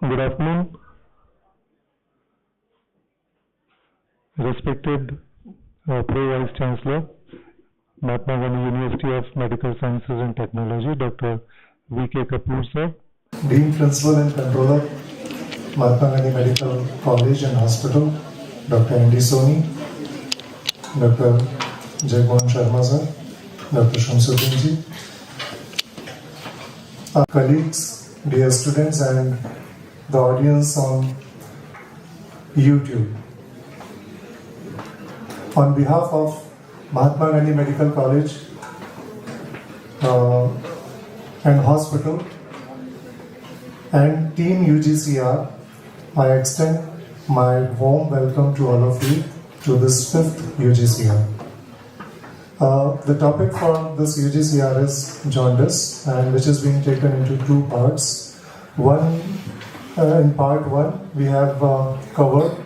Good afternoon, respected Pro-Vice Chancellor, Mahatma Gandhi University of Medical Sciences and Technology, Dr. V.K. Kapoor, sir. Dean Principal and Controller, Mahatma Gandhi Medical College and Hospital, Dr. N.D. Soni, Dr. Jagmohan Sharma, sir, Dr. Shamsuddin ji, our colleagues, dear students, and the audience on YouTube. On behalf of Mahatma Gandhi Medical College and Hospital and Team UGCR, I extend my warm welcome to all of you to this 5th UGCR. The topic for this UGCR is jaundice, and which is being taken into two parts. In part 1, we have covered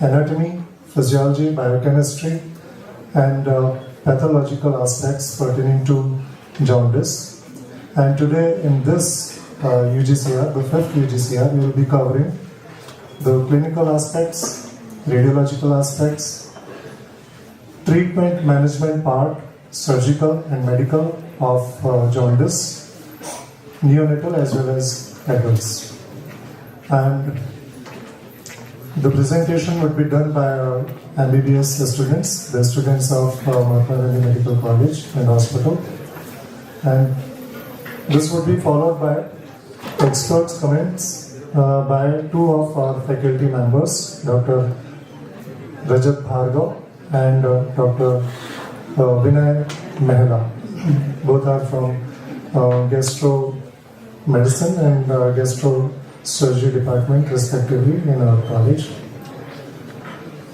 anatomy, physiology, biochemistry, and pathological aspects pertaining to jaundice. And today in this UGCR, the 5th UGCR, we will be covering the clinical aspects, radiological aspects, treatment management part, surgical and medical of jaundice, neonatal as well as adults. And the presentation would be done by our MBBS students, the students of Mahatma Gandhi Medical College and Hospital. And this would be followed by experts' comments by two of our faculty members, Dr. Rajat Bhargava and Dr. Vinay Mehla. Both are from gastro medicine and gastro surgery department respectively in our college.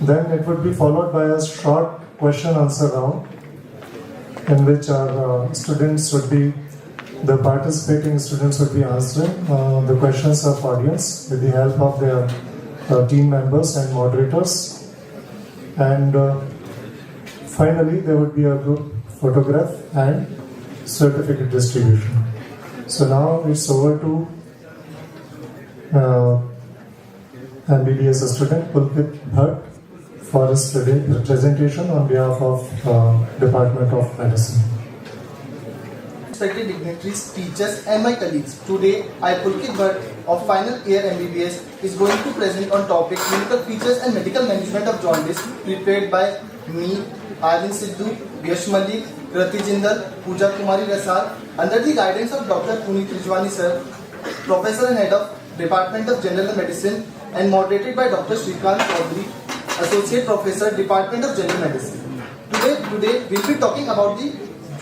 Then it would be followed by a short question answer round in which our the participating students would be answering the questions of audience with the help of their team members and moderators. And finally there would be a group photograph and certificate distribution. So now it's over to MBBS student Pulkit Bhatt for his presentation on behalf of Department of Medicine. Respected dignitaries, teachers and my colleagues, today I, Pulkit Bhatt of final year MBBS, is going to present on topic clinical features and medical management of jaundice, prepared by me, Ayushi Sidhu, Yash Malik, Rati Jindal, Pooja Kumari Rasar, under the guidance of Dr. Puneet Rijwani sir, Professor and Head of Department of General Medicine, and moderated by Dr. Shrikant Chaudhary, Associate Professor, Department of General Medicine. Today we'll be talking about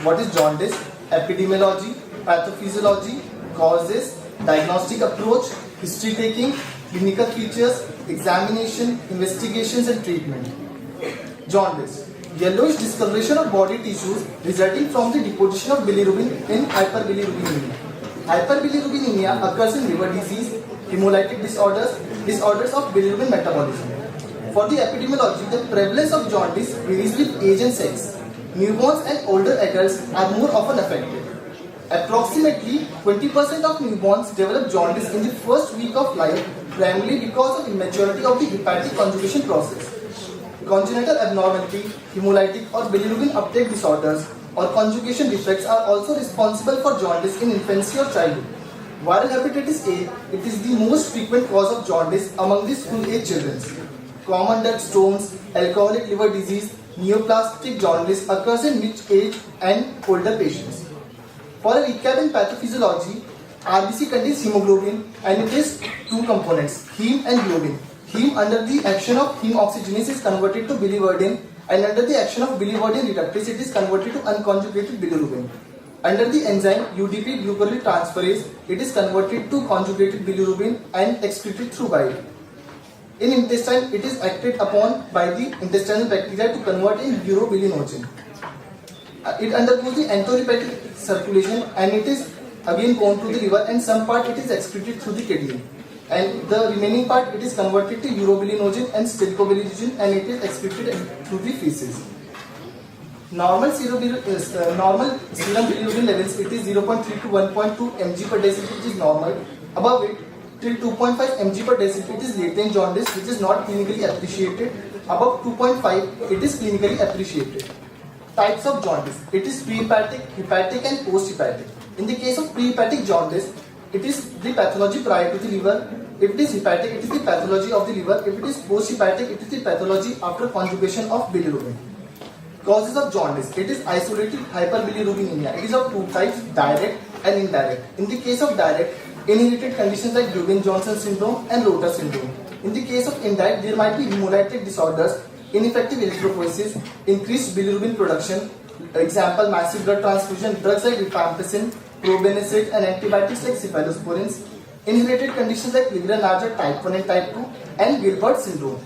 what is jaundice, epidemiology, pathophysiology, causes, diagnostic approach, history taking, clinical features, examination, investigations and treatment. Jaundice, yellowish discoloration of body tissues resulting from the deposition of bilirubin in hyperbilirubinemia. Hyperbilirubinemia occurs in liver disease, hemolytic disorders, disorders of bilirubin metabolism. For the epidemiology, the prevalence of jaundice varies with age and sex. Newborns and older adults are more often affected. Approximately 20% of newborns develop jaundice in the first week of life, primarily because of immaturity of the hepatic conjugation process. Congenital abnormality, hemolytic or bilirubin uptake disorders or conjugation defects are also responsible for jaundice in infancy or childhood. Viral hepatitis A, it is the most frequent cause of jaundice among the school-age children. Common duct stones, alcoholic liver disease, neoplastic jaundice occurs in mid-age and older patients. For a recap in pathophysiology, RBC contains hemoglobin and it is two components, heme and globin. Heme under the action of heme oxygenase is converted to biliverdin, and under the action of biliverdin reductase it is converted to unconjugated bilirubin. Under the enzyme UDP glucuryl transferase, it is converted to conjugated bilirubin and excreted through bile. In intestine, it is acted upon by the intestinal bacteria to convert in urobilinogen. It undergoes the enterohepatic circulation and it is again gone to the liver, and some part it is excreted through the kidney. And the remaining part it is converted to urobilinogen and stilcobilinogen, and it is excreted through the feces. Normal serum bilirubin levels, it is 0.3 to 1.2 mg per deciliter, which is normal. Above it, till 2.5 mg per deciliter it is latent jaundice which is not clinically appreciated. Above 2.5 it is clinically appreciated. Types of jaundice. It is pre-hepatic, hepatic and post-hepatic. In the case of pre-hepatic jaundice, it is the pathology prior to the liver. If it is hepatic, it is the pathology of the liver. If it is post-hepatic, it is the pathology after conjugation of bilirubin. Causes of jaundice. It is isolated hyperbilirubinemia. It is of two types, direct and indirect. In the case of direct, inherited conditions like Dubin-Johnson syndrome and Lotus syndrome. In the case of indirect, there might be hemolytic disorders, ineffective erythropoiesis, increased bilirubin production, example massive blood transfusion, drugs like rifampicin, probenecid and antibiotics like cephalosporins, inherited conditions like Crigler-Najjar type 1 and type 2 and Gilbert syndrome.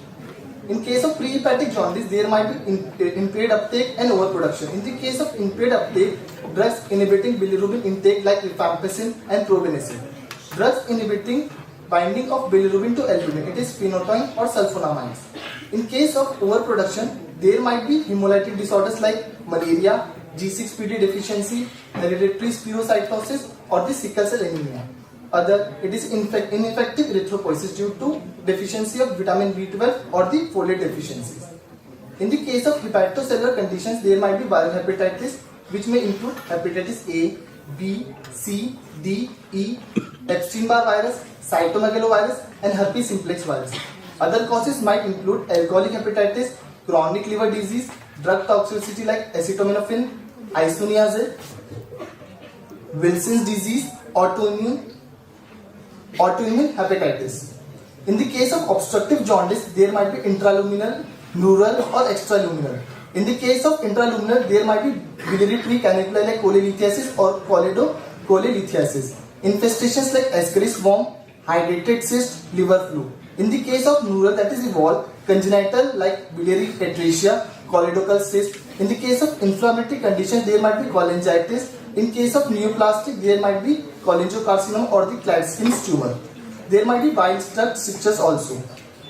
In case of pre-hepatic jaundice, there might be impaired uptake and overproduction. In the case of impaired uptake, drugs inhibiting bilirubin intake like rifampicin and probenecid. Drugs inhibiting binding of bilirubin to albumin, it is phenytoin or sulfonamides. In case of overproduction, there might be hemolytic disorders like malaria, G6PD deficiency, hereditary spherocytosis or the sickle cell anemia. It is ineffective erythropoiesis due to deficiency of vitamin B12 or the folate deficiencies. In the case of hepatocellular conditions, there might be viral hepatitis which may include hepatitis A, B, C, D, E, Epstein-Barr virus, cytomegalovirus and herpes simplex virus. Other causes might include alcoholic hepatitis, chronic liver disease, drug toxicity like acetaminophen, isoniazid, Wilson's disease, autoimmune hepatitis. In the case of obstructive jaundice, there might be intraluminal, neural or extraluminal. In the case of intraluminal, there might be biliary tree caniculi like cholelithiasis or cholelithiasis. Infestations like Ascaris worm, hydrated cyst, liver flu. In the case of neural, that is evolved, congenital like biliary atresia, choledochal cyst. In the case of inflammatory conditions, there might be cholangitis. In case of neoplastic, there might be cholangiocarcinoma or the Klatskin's tumor. There might be bile duct strictures also.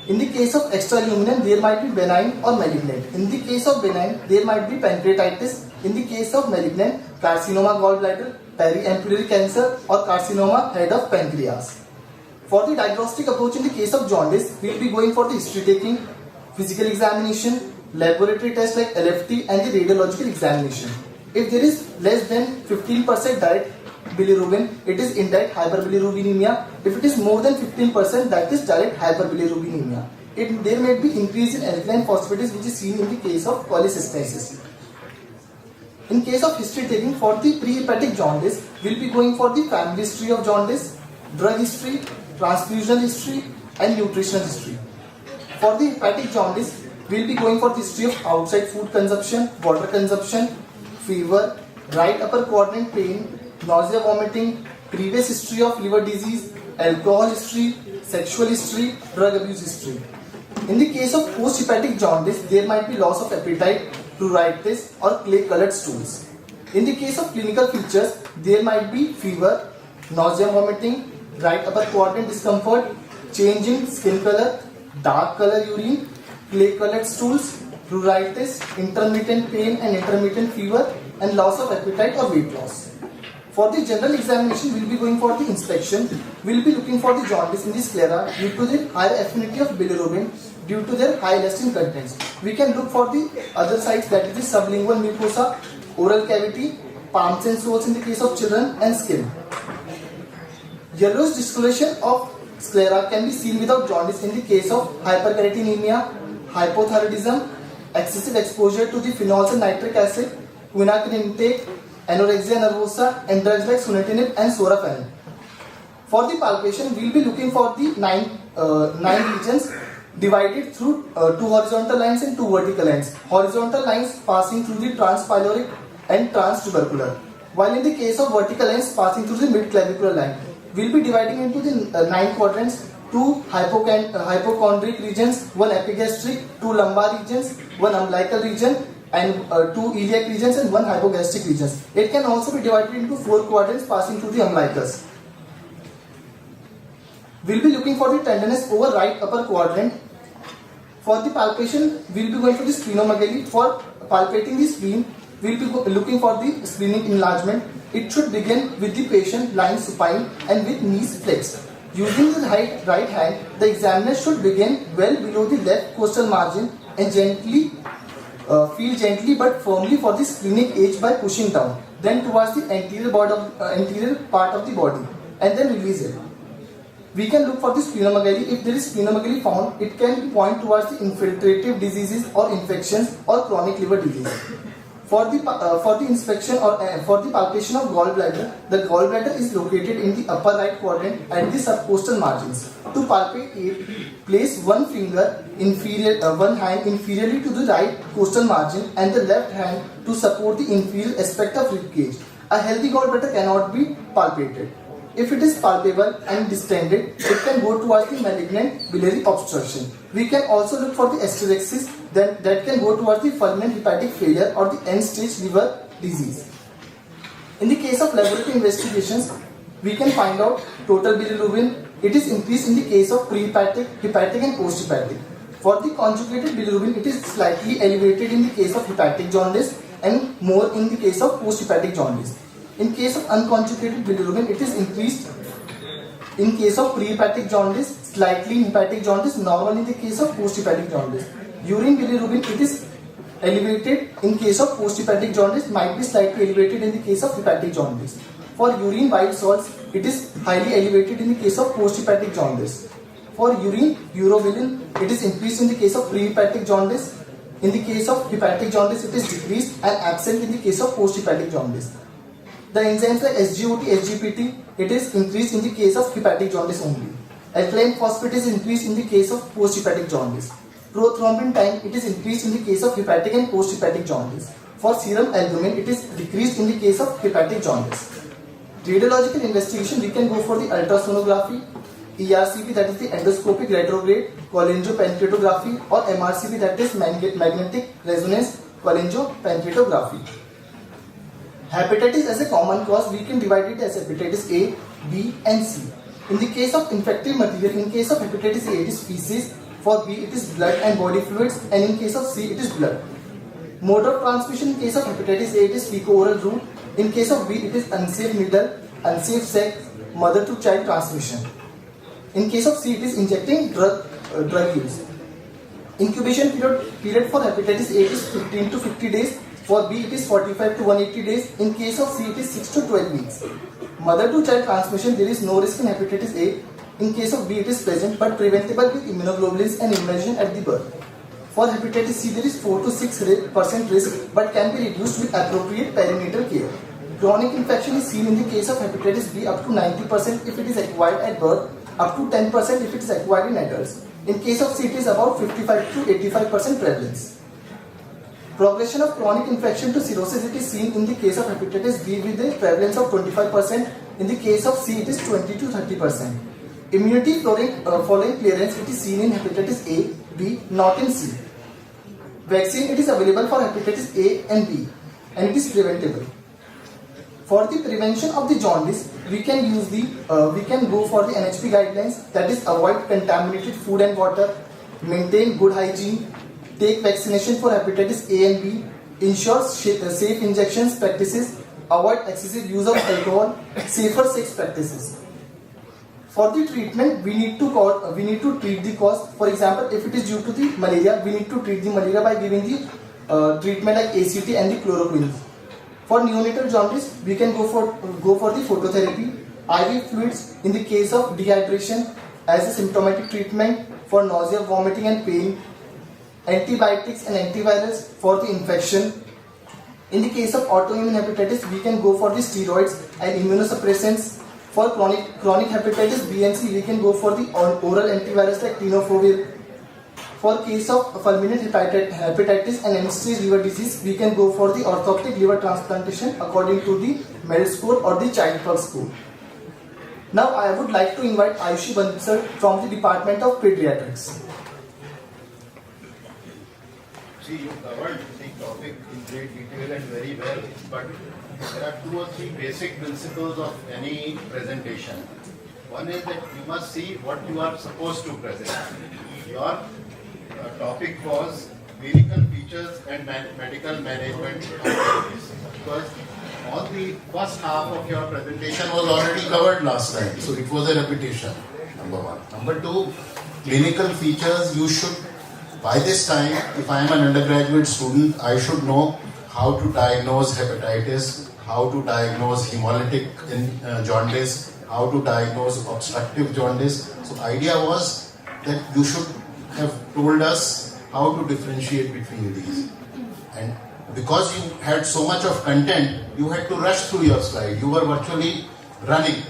In the case of extraluminal, there might be benign or malignant. In the case of benign, there might be pancreatitis. In the case of malignant, carcinoma gallbladder, periampullary cancer or carcinoma head of pancreas. For the diagnostic approach in the case of jaundice, we will be going for the history taking, physical examination, laboratory tests like LFT and the radiological examination. If there is less than 15% direct bilirubin, it is indirect hyperbilirubinemia. If it is more than 15%, that is direct hyperbilirubinemia. There may be increase in alkaline phosphatase which is seen in the case of cholecystitis. In case of history taking for the pre-hepatic jaundice, we will be going for the family history of jaundice, drug history, transfusion history and nutritional history. For the hepatic jaundice, we will be going for the history of outside food consumption, water consumption, fever, right upper quadrant pain, nausea, vomiting, previous history of liver disease, alcohol history, sexual history, drug abuse history. In the case of post-hepatic jaundice, there might be loss of appetite, pruritus or clay-colored stools. In the case of clinical features, there might be fever, nausea, vomiting, right upper quadrant discomfort, change in skin color, dark color urine, clay-colored stools, pruritus, intermittent pain and intermittent fever, and loss of appetite or weight loss. For the general examination, we will be going for the inspection. We will be looking for the jaundice in the sclera due to the higher affinity of bilirubin due to their high elastin contents. We can look for the other sites, that is the sublingual mucosa, oral cavity, palms and soles in the case of children, and skin. Yellowish discoloration of sclera can be seen without jaundice in the case of hyperkeratinemia, hypothyroidism, excessive exposure to the phenols and nitric acid, quinacin intake, anorexia nervosa, and drugs like sunitinib and sorafenib. For the palpation, we will be looking for the nine regions divided through two horizontal lines and two vertical lines. Horizontal lines passing through the transpyloric and transtubercular, while in the case of vertical lines passing through the midclavicular line. We will be dividing into the 9 quadrants, 2 hypochondric regions, 1 epigastric, 2 lumbar regions, 1 umbilical region, and 2 iliac regions and 1 hypogastric regions. It can also be divided into 4 quadrants passing through the umbilicus. We will be looking for the tenderness over right upper quadrant. For the palpation, we will be going for the splenomegaly. For palpating the spleen, we will be looking for the splenic enlargement. It should begin with the patient lying supine and with knees flexed. Using the right hand, the examiner should begin well below the left costal margin and feel gently but firmly for the splenic edge by pushing down, then towards the anterior part of the body, and then release it. We can look for the splenomegaly. If there is splenomegaly found, it can point towards the infiltrative diseases or infections or chronic liver disease. For the inspection or for the palpation of gallbladder, the gallbladder is located in the upper right quadrant at the subcostal margins. To palpate it, place one hand inferiorly to the right costal margin and the left hand to support the inferior aspect of rib cage. A healthy gallbladder cannot be palpated. If it is palpable and distended, it can go towards the malignant biliary obstruction. We can also look for the asterixis that can go towards the fulminant hepatic failure or the end-stage liver disease. In the case of laboratory investigations, we can find out total bilirubin. It is increased in the case of pre-hepatic, hepatic and post-hepatic. For the conjugated bilirubin, it is slightly elevated in the case of hepatic jaundice and more in the case of post-hepatic jaundice. In case of unconjugated bilirubin, it is increased in case of pre-hepatic jaundice, slightly in hepatic jaundice, normal in the case of post-hepatic jaundice. Urine bilirubin, it is elevated in case of post-hepatic jaundice, might be slightly elevated in the case of hepatic jaundice. For urine bile salts, it is highly elevated in the case of post-hepatic jaundice. For urine urobilin, it is increased in the case of pre-hepatic jaundice. In the case of hepatic jaundice, it is decreased and absent in the case of post-hepatic jaundice. The enzymes like SGOT, SGPT, it is increased in the case of hepatic jaundice only. Alkaline phosphate is increased in the case of post-hepatic jaundice. Prothrombin time, it is increased in the case of hepatic and post-hepatic jaundice. For serum albumin, it is decreased in the case of hepatic jaundice. Radiological investigation, we can go for the ultrasonography, ERCP, that is the endoscopic retrograde cholangopancreatography, or MRCP, that is magnetic resonance cholangopancreatography. Hepatitis as a common cause, we can divide it as hepatitis A, B and C. In the case of infective material, in case of hepatitis A, it is feces, for B it is blood and body fluids, and in case of C it is blood. Mode of transmission, in case of hepatitis A, it is fecal-oral route. In case of B, it is unsafe needle, unsafe sex, mother to child transmission. In case of C, it is injecting drug use. Incubation period for hepatitis A is 15 to 50 days. For B, it is 45 to 180 days. In case of C, it is 6 to 12 weeks. Mother to child transmission, there is no risk in hepatitis A. In case of B, it is present but preventable with immunoglobulins and immunization at the birth. For hepatitis C, there is 4 to 6% risk but can be reduced with appropriate perinatal care. Chronic infection is seen in the case of hepatitis B up to 90% if it is acquired at birth, up to 10% if it is acquired in adults. In case of C, it is about 55 to 85% prevalence. Progression of chronic infection to cirrhosis, it is seen in the case of hepatitis B with a prevalence of 25%. In the case of C, it is 20 to 30%. Immunity following clearance, it is seen in hepatitis A, B, not in C. Vaccine, it is available for hepatitis A and B, and it is preventable. For the prevention of the jaundice, we can go for the NHP guidelines, that is avoid contaminated food and water, maintain good hygiene, take vaccination for hepatitis A and B, ensure safe injections practices, avoid excessive use of alcohol, safer sex practices. For the treatment, we need to treat the cause. For example, if it is due to the malaria, we need to treat the malaria by giving the treatment like ACT and the chloroquine. For neonatal jaundice, we can go for the phototherapy, IV fluids in the case of dehydration as a symptomatic treatment, for nausea, vomiting and pain, antibiotics and antivirals for the infection. In the case of autoimmune hepatitis, we can go for the steroids and immunosuppressants. For chronic hepatitis B and C, we can go for the oral antivirals like tenofovir. For case of fulminant hepatitis and end-stage liver disease, we can go for the orthoptic liver transplantation according to the MED score or the Child-Pugh score. Now I would like to invite Ayushi Bansal from the Department of Pediatrics. See, you covered the topic in great detail and very well, but there are 2 or 3 basic principles of any presentation. One is that you must see what you are supposed to present. Your topic was clinical features and medical management activities, because all the first half of your presentation was already covered last time, so it was a repetition. number one. Number two, clinical features. You should, by this time, if I am an undergraduate student, I should know how to diagnose hepatitis, how to diagnose hemolytic jaundice, how to diagnose obstructive jaundice. So idea was that you should have told us how to differentiate between these. And because you had so much of content, you had to rush through your slide. You were virtually running.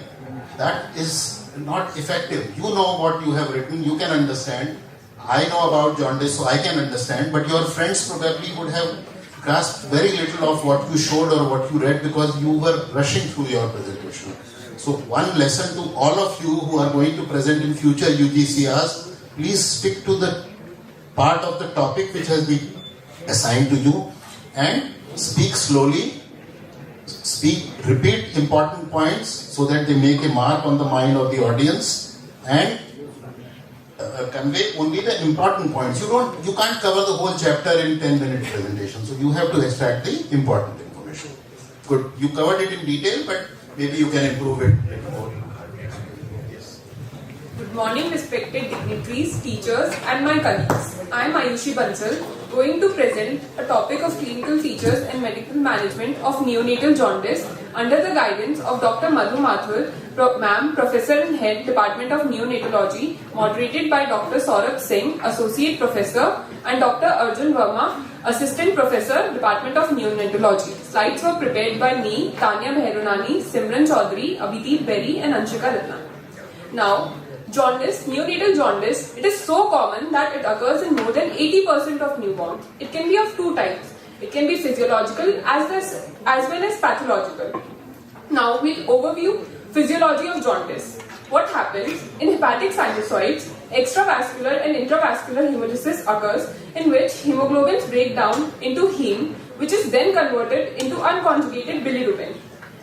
That is not effective. You know what you have written, you can understand. I know about jaundice, so I can understand, but your friends probably would have grasped very little of what you showed or what you read because you were rushing through your presentation. So one lesson to all of you who are going to present in future UGCRs, please stick to the part of the topic which has been assigned to you and speak slowly, repeat important points so that they make a mark on the mind of the audience and convey only the important points. You can't cover the whole chapter in 10-minute presentation, so you have to extract the important information. Good, you covered it in detail, but maybe you can improve it a little more. Yes. Good morning, respected dignitaries, teachers, and my colleagues. I am Ayushi Bansal, going to present a topic of clinical features and medical management of neonatal jaundice under the guidance of Dr. Mahatma, Ma'am, Professor and Head, Department of Neonatology, moderated by Dr. Saurabh Singh, Associate Professor, and Dr. Arjun Verma, Assistant Professor, Department of Neonatology. Slides were prepared by me, Tanya Bhaironani, Simran Chaudhary, Abhijit Berry, and Anshika Ratna. Now, jaundice, neonatal jaundice, it is so common that it occurs in more than 80% of newborns. It can be of two types. It can be physiological as well as pathological. Now we'll overview physiology of jaundice. What happens? In hepatic sinusoids, extravascular and intravascular hemolysis occurs in which hemoglobins break down into heme, which is then converted into unconjugated bilirubin.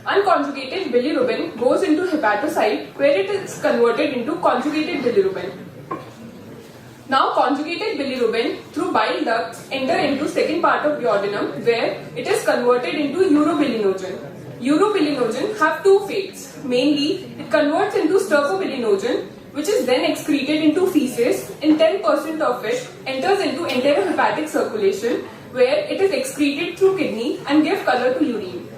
Unconjugated bilirubin goes into hepatocyte where it is converted into conjugated bilirubin. Now conjugated bilirubin through bile ducts enter into second part of duodenum where it is converted into urobilinogen. Urobilinogen have two fates. Mainly, it converts into stercobilinogen, which is then excreted into feces, and 10% of it enters into enterohepatic circulation where it is excreted through kidney and give color to urine.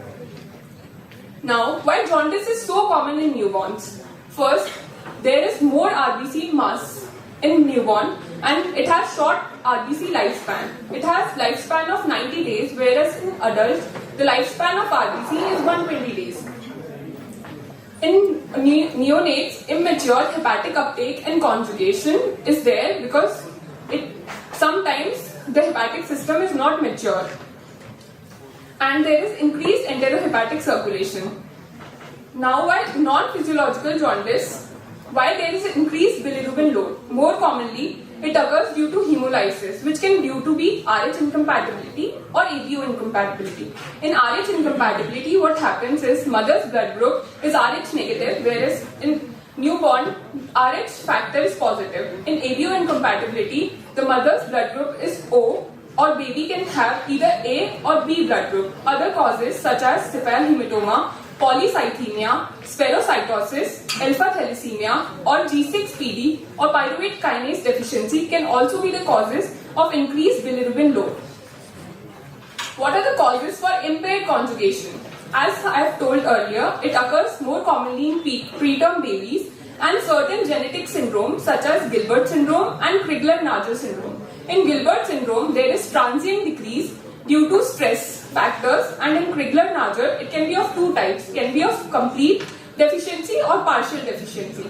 Now, why jaundice is so common in newborns? First, there is more RBC mass in newborn and it has short RBC lifespan. It has lifespan of 90 days, whereas in adults, the lifespan of RBC is 120 days. In neonates, immature hepatic uptake and conjugation is there because sometimes the hepatic system is not mature. And there is increased enterohepatic circulation. Now, why non-physiological jaundice? Why there is increased bilirubin load? More commonly, it occurs due to hemolysis, which can due to be RH incompatibility or ABO incompatibility. In RH incompatibility, what happens is mother's blood group is RH negative, whereas in newborn, RH factor is positive. In ABO incompatibility, the mother's blood group is O, or baby can have either A or B blood group. Other causes such as cephal hematoma, polycythemia, spherocytosis, alpha thalassemia, or G6PD or pyruvate kinase deficiency can also be the causes of increased bilirubin load. What are the causes for impaired conjugation? As I have told earlier, it occurs more commonly in preterm babies and certain genetic syndromes such as Gilbert syndrome and Crigler-Najjar syndrome. In Gilbert syndrome, there is transient decrease due to stress factors, and in Crigler-Najjar, it can be of two types. It can be of complete deficiency or partial deficiency.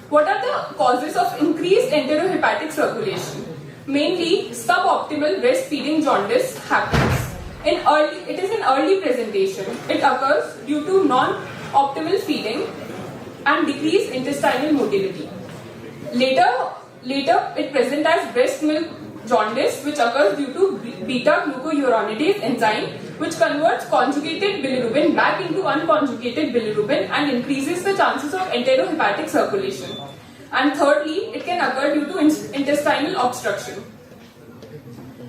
What are the causes of increased enterohepatic circulation? Mainly, suboptimal breastfeeding jaundice happens. It is in early presentation. It occurs due to non-optimal feeding and decreased intestinal motility. Later it presents as breast milk jaundice, which occurs due to beta-glucuronidase enzyme, which converts conjugated bilirubin back into unconjugated bilirubin and increases the chances of enterohepatic circulation. And thirdly, it can occur due to intestinal obstruction.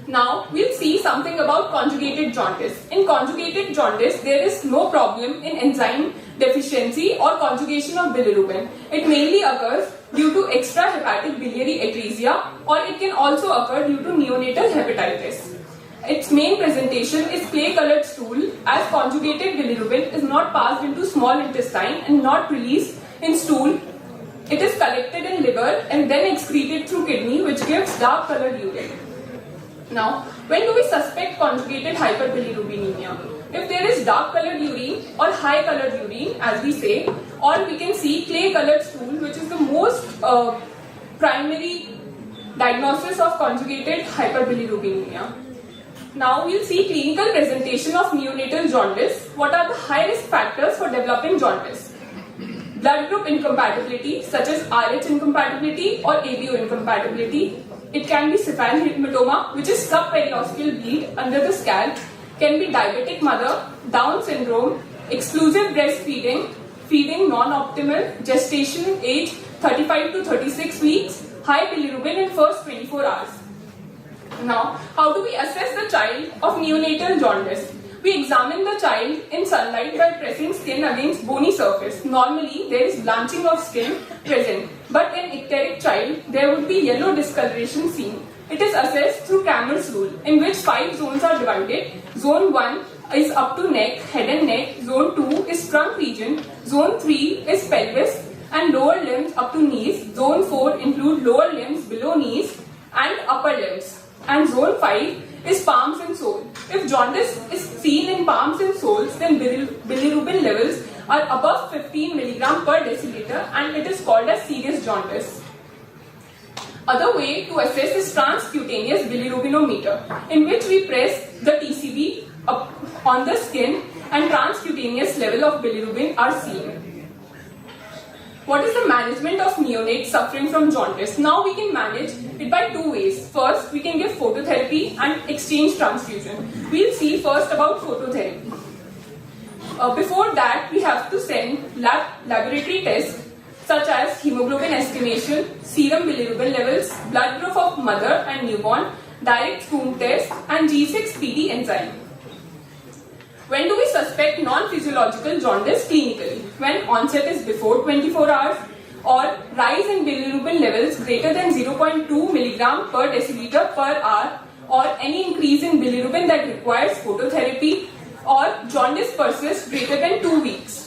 Now, we'll see something about conjugated jaundice. In conjugated jaundice, there is no problem in enzyme deficiency or conjugation of bilirubin. It mainly occurs due to extrahepatic biliary atresia, or it can also occur due to neonatal hepatitis. Its main presentation is clay-colored stool, as conjugated bilirubin is not passed into small intestine and not released in stool. It is collected in liver and then excreted through kidney, which gives dark-colored urine. Now, when do we suspect conjugated hyperbilirubinemia? If there is dark-colored urine or high-colored urine, as we say, or we can see clay-colored stool, which is the most primary diagnosis of conjugated hyperbilirubinemia. Now we'll see clinical presentation of neonatal jaundice. What are the high-risk factors for developing jaundice? Blood group incompatibility, such as RH incompatibility or ABO incompatibility. It can be cephalic hematoma, which is subperiosteal bleed under the scalp. Can be diabetic mother, Down syndrome, exclusive breastfeeding, feeding non-optimal, gestation age 35 to 36 weeks, high bilirubin in first 24 hours. Now, how do we assess the child of neonatal jaundice? We examine the child in sunlight by pressing skin against bony surface. Normally, there is blanching of skin present, but in icteric child, there would be yellow discoloration seen. It is assessed through Camel's rule, in which 5 zones are divided. Zone 1 is up to neck, head and neck. Zone 2 is trunk region. Zone 3 is pelvis and lower limbs up to knees. Zone 4 include lower limbs below knees and upper limbs. And zone 5 is palms and soles. If jaundice is seen in palms and soles, then bilirubin levels are above 15 mg per deciliter and it is called as serious jaundice. Other way to assess is transcutaneous bilirubinometer, in which we press the TCB up on the skin and transcutaneous level of bilirubin are seen. What is the management of neonates suffering from jaundice? Now we can manage it by 2 ways. First, we can give phototherapy and exchange transfusion. We'll see first about phototherapy. Before that, we have to send laboratory tests such as hemoglobin estimation, serum bilirubin levels, blood group of mother and newborn, direct sputum test, and G6PD enzyme. When do we suspect non-physiological jaundice clinically? When onset is before 24 hours, or rise in bilirubin levels greater than 0.2 mg per deciliter per hour, or any increase in bilirubin that requires phototherapy, or jaundice persists greater than 2 weeks.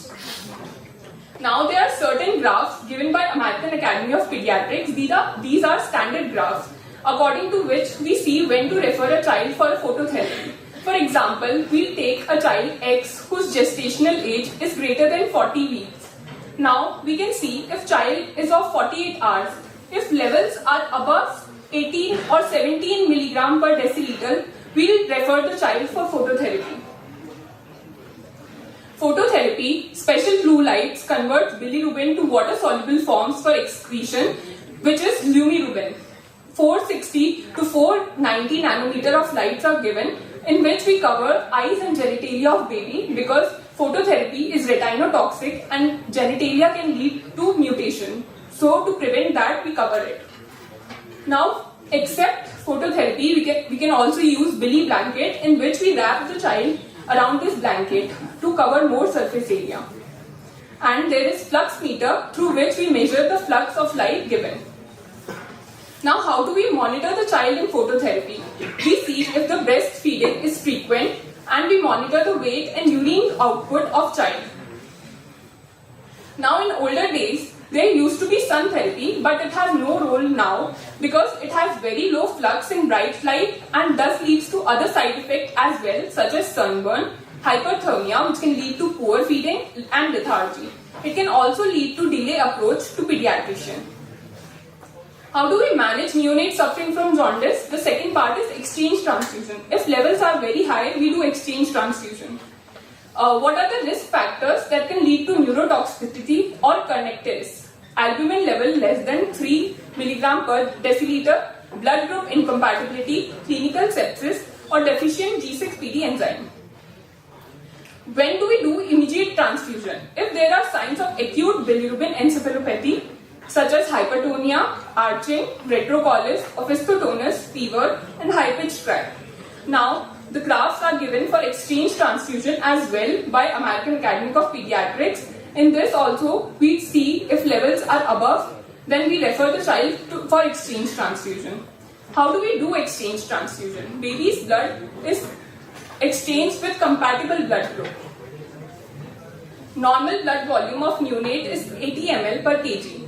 Now there are certain graphs given by American Academy of Pediatrics. These are standard graphs according to which we see when to refer a child for phototherapy. For example, we'll take a child X whose gestational age is greater than 40 weeks. Now we can see if child is of 48 hours, if levels are above 18 or 17 mg per deciliter, we'll refer the child for phototherapy. Phototherapy, special blue lights converts bilirubin to water-soluble forms for excretion, which is lumirubin. 460 to 490 nanometer of lights are given, in which we cover eyes and genitalia of baby, because phototherapy is retinotoxic and genitalia can lead to mutation. So to prevent that, we cover it. Now, except phototherapy, we can also use Billy blanket, in which we wrap the child around this blanket to cover more surface area. And there is flux meter, through which we measure the flux of light given. Now, how do we monitor the child in phototherapy? We see if the breastfeeding is frequent, and we monitor the weight and urine output of child. Now, in older days, there used to be sun therapy, but it has no role now because it has very low flux in bright light and thus leads to other side effects as well, such as sunburn, hyperthermia, which can lead to poor feeding and lethargy. It can also lead to delay approach to pediatrician. How do we manage neonates suffering from jaundice? The second part is exchange transfusion. If levels are very high, we do exchange transfusion. What are the risk factors that can lead to neurotoxicity or kernicterus? Albumin level less than 3 mg per deciliter, blood group incompatibility, clinical sepsis, or deficient G6PD enzyme. When do we do immediate transfusion? If there are signs of acute bilirubin encephalopathy, such as hypertonia, arching, retrocollis, opisthotonus, fever, and high-pitched cry. Now, the graphs are given for exchange transfusion as well by American Academy of Pediatrics, In this also, we see if levels are above, then we refer the child for exchange transfusion. How do we do exchange transfusion? Baby's blood is exchanged with compatible blood group. Normal blood volume of neonate is 80 ml per kg.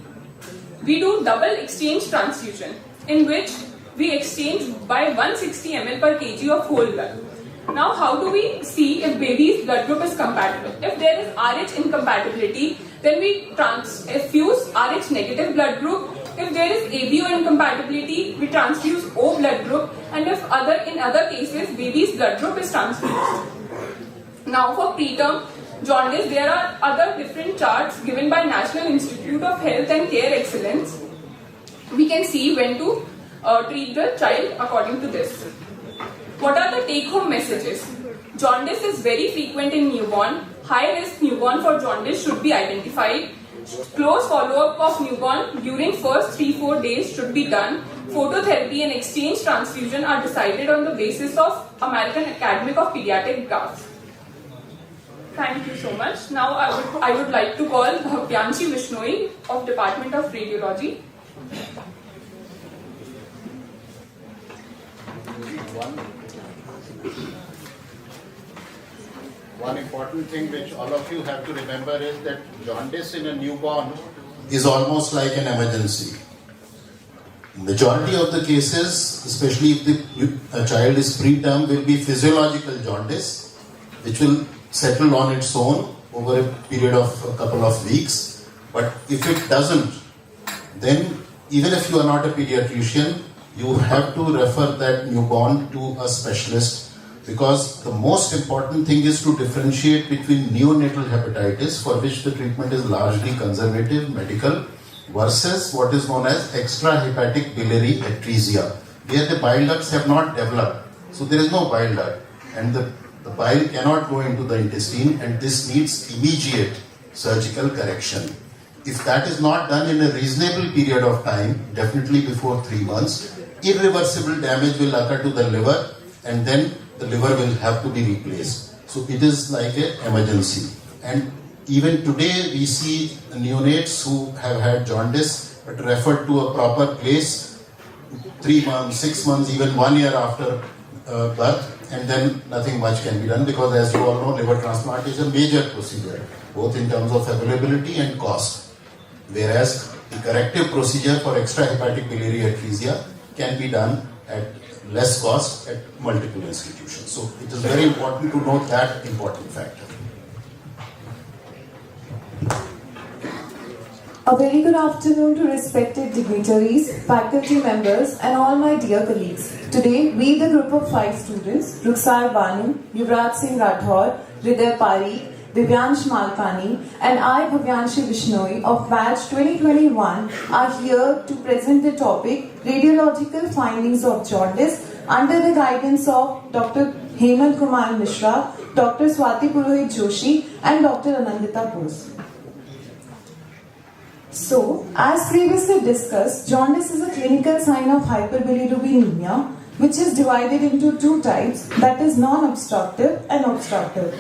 We do double exchange transfusion, in which we exchange by 160 ml per kg of whole blood. Now, how do we see if baby's blood group is compatible? If there is RH incompatibility, then we transfuse RH negative blood group. If there is ABO incompatibility, we transfuse O blood group, and if in other cases, baby's blood group is transfused. Now, for preterm jaundice, there are other different charts given by National Institute of Health and Care Excellence. We can see when to treat the child according to this. What are the take-home messages? Jaundice is very frequent in newborn. High-risk newborn for jaundice should be identified. Close follow-up of newborn during first 3-4 days should be done. Phototherapy and exchange transfusion are decided on the basis of American Academy of Pediatric graphs. Thank you so much. Now I would like to call Bhavynshi Vishnoi of Department of Radiology. One important thing which all of you have to remember is that jaundice in a newborn is almost like an emergency. Majority of the cases, especially if a child is preterm, will be physiological jaundice, which will settle on its own over a period of a couple of weeks. But if it doesn't, then even if you are not a pediatrician, you have to refer that newborn to a specialist, because the most important thing is to differentiate between neonatal hepatitis, for which the treatment is largely conservative, medical, versus what is known as extrahepatic biliary atresia, where the bile ducts have not developed. So there is no bile duct, and the bile cannot go into the intestine, and this needs immediate surgical correction. If that is not done in a reasonable period of time, definitely before 3 months, irreversible damage will occur to the liver, and then the liver will have to be replaced. So it is like an emergency. And even today we see neonates who have had jaundice but referred to a proper place 3 months, 6 months, even 1 year after birth, and then nothing much can be done, because as you all know, liver transplant is a major procedure, both in terms of availability and cost. Whereas the corrective procedure for extrahepatic biliary atresia can be done at less cost at multiple institutions. So it is very important to note that important factor. A very good afternoon to respected dignitaries, faculty members and all my dear colleagues. Today, we the group of 5 students, Ruksar Banu, Yuvraj Singh Rathore, Hriday Parikh, Divyansh Malkani and I, Bhavynshi Vishnoi of batch 2021 are here to present the topic Radiological Findings of Jaundice under the guidance of Dr. Hemant Kumar Mishra, Dr. Swati Purohit Joshi and Dr. Anandita Bose. So, as previously discussed, jaundice is a clinical sign of hyperbilirubinemia, which is divided into 2 types, that is non-obstructive and obstructive.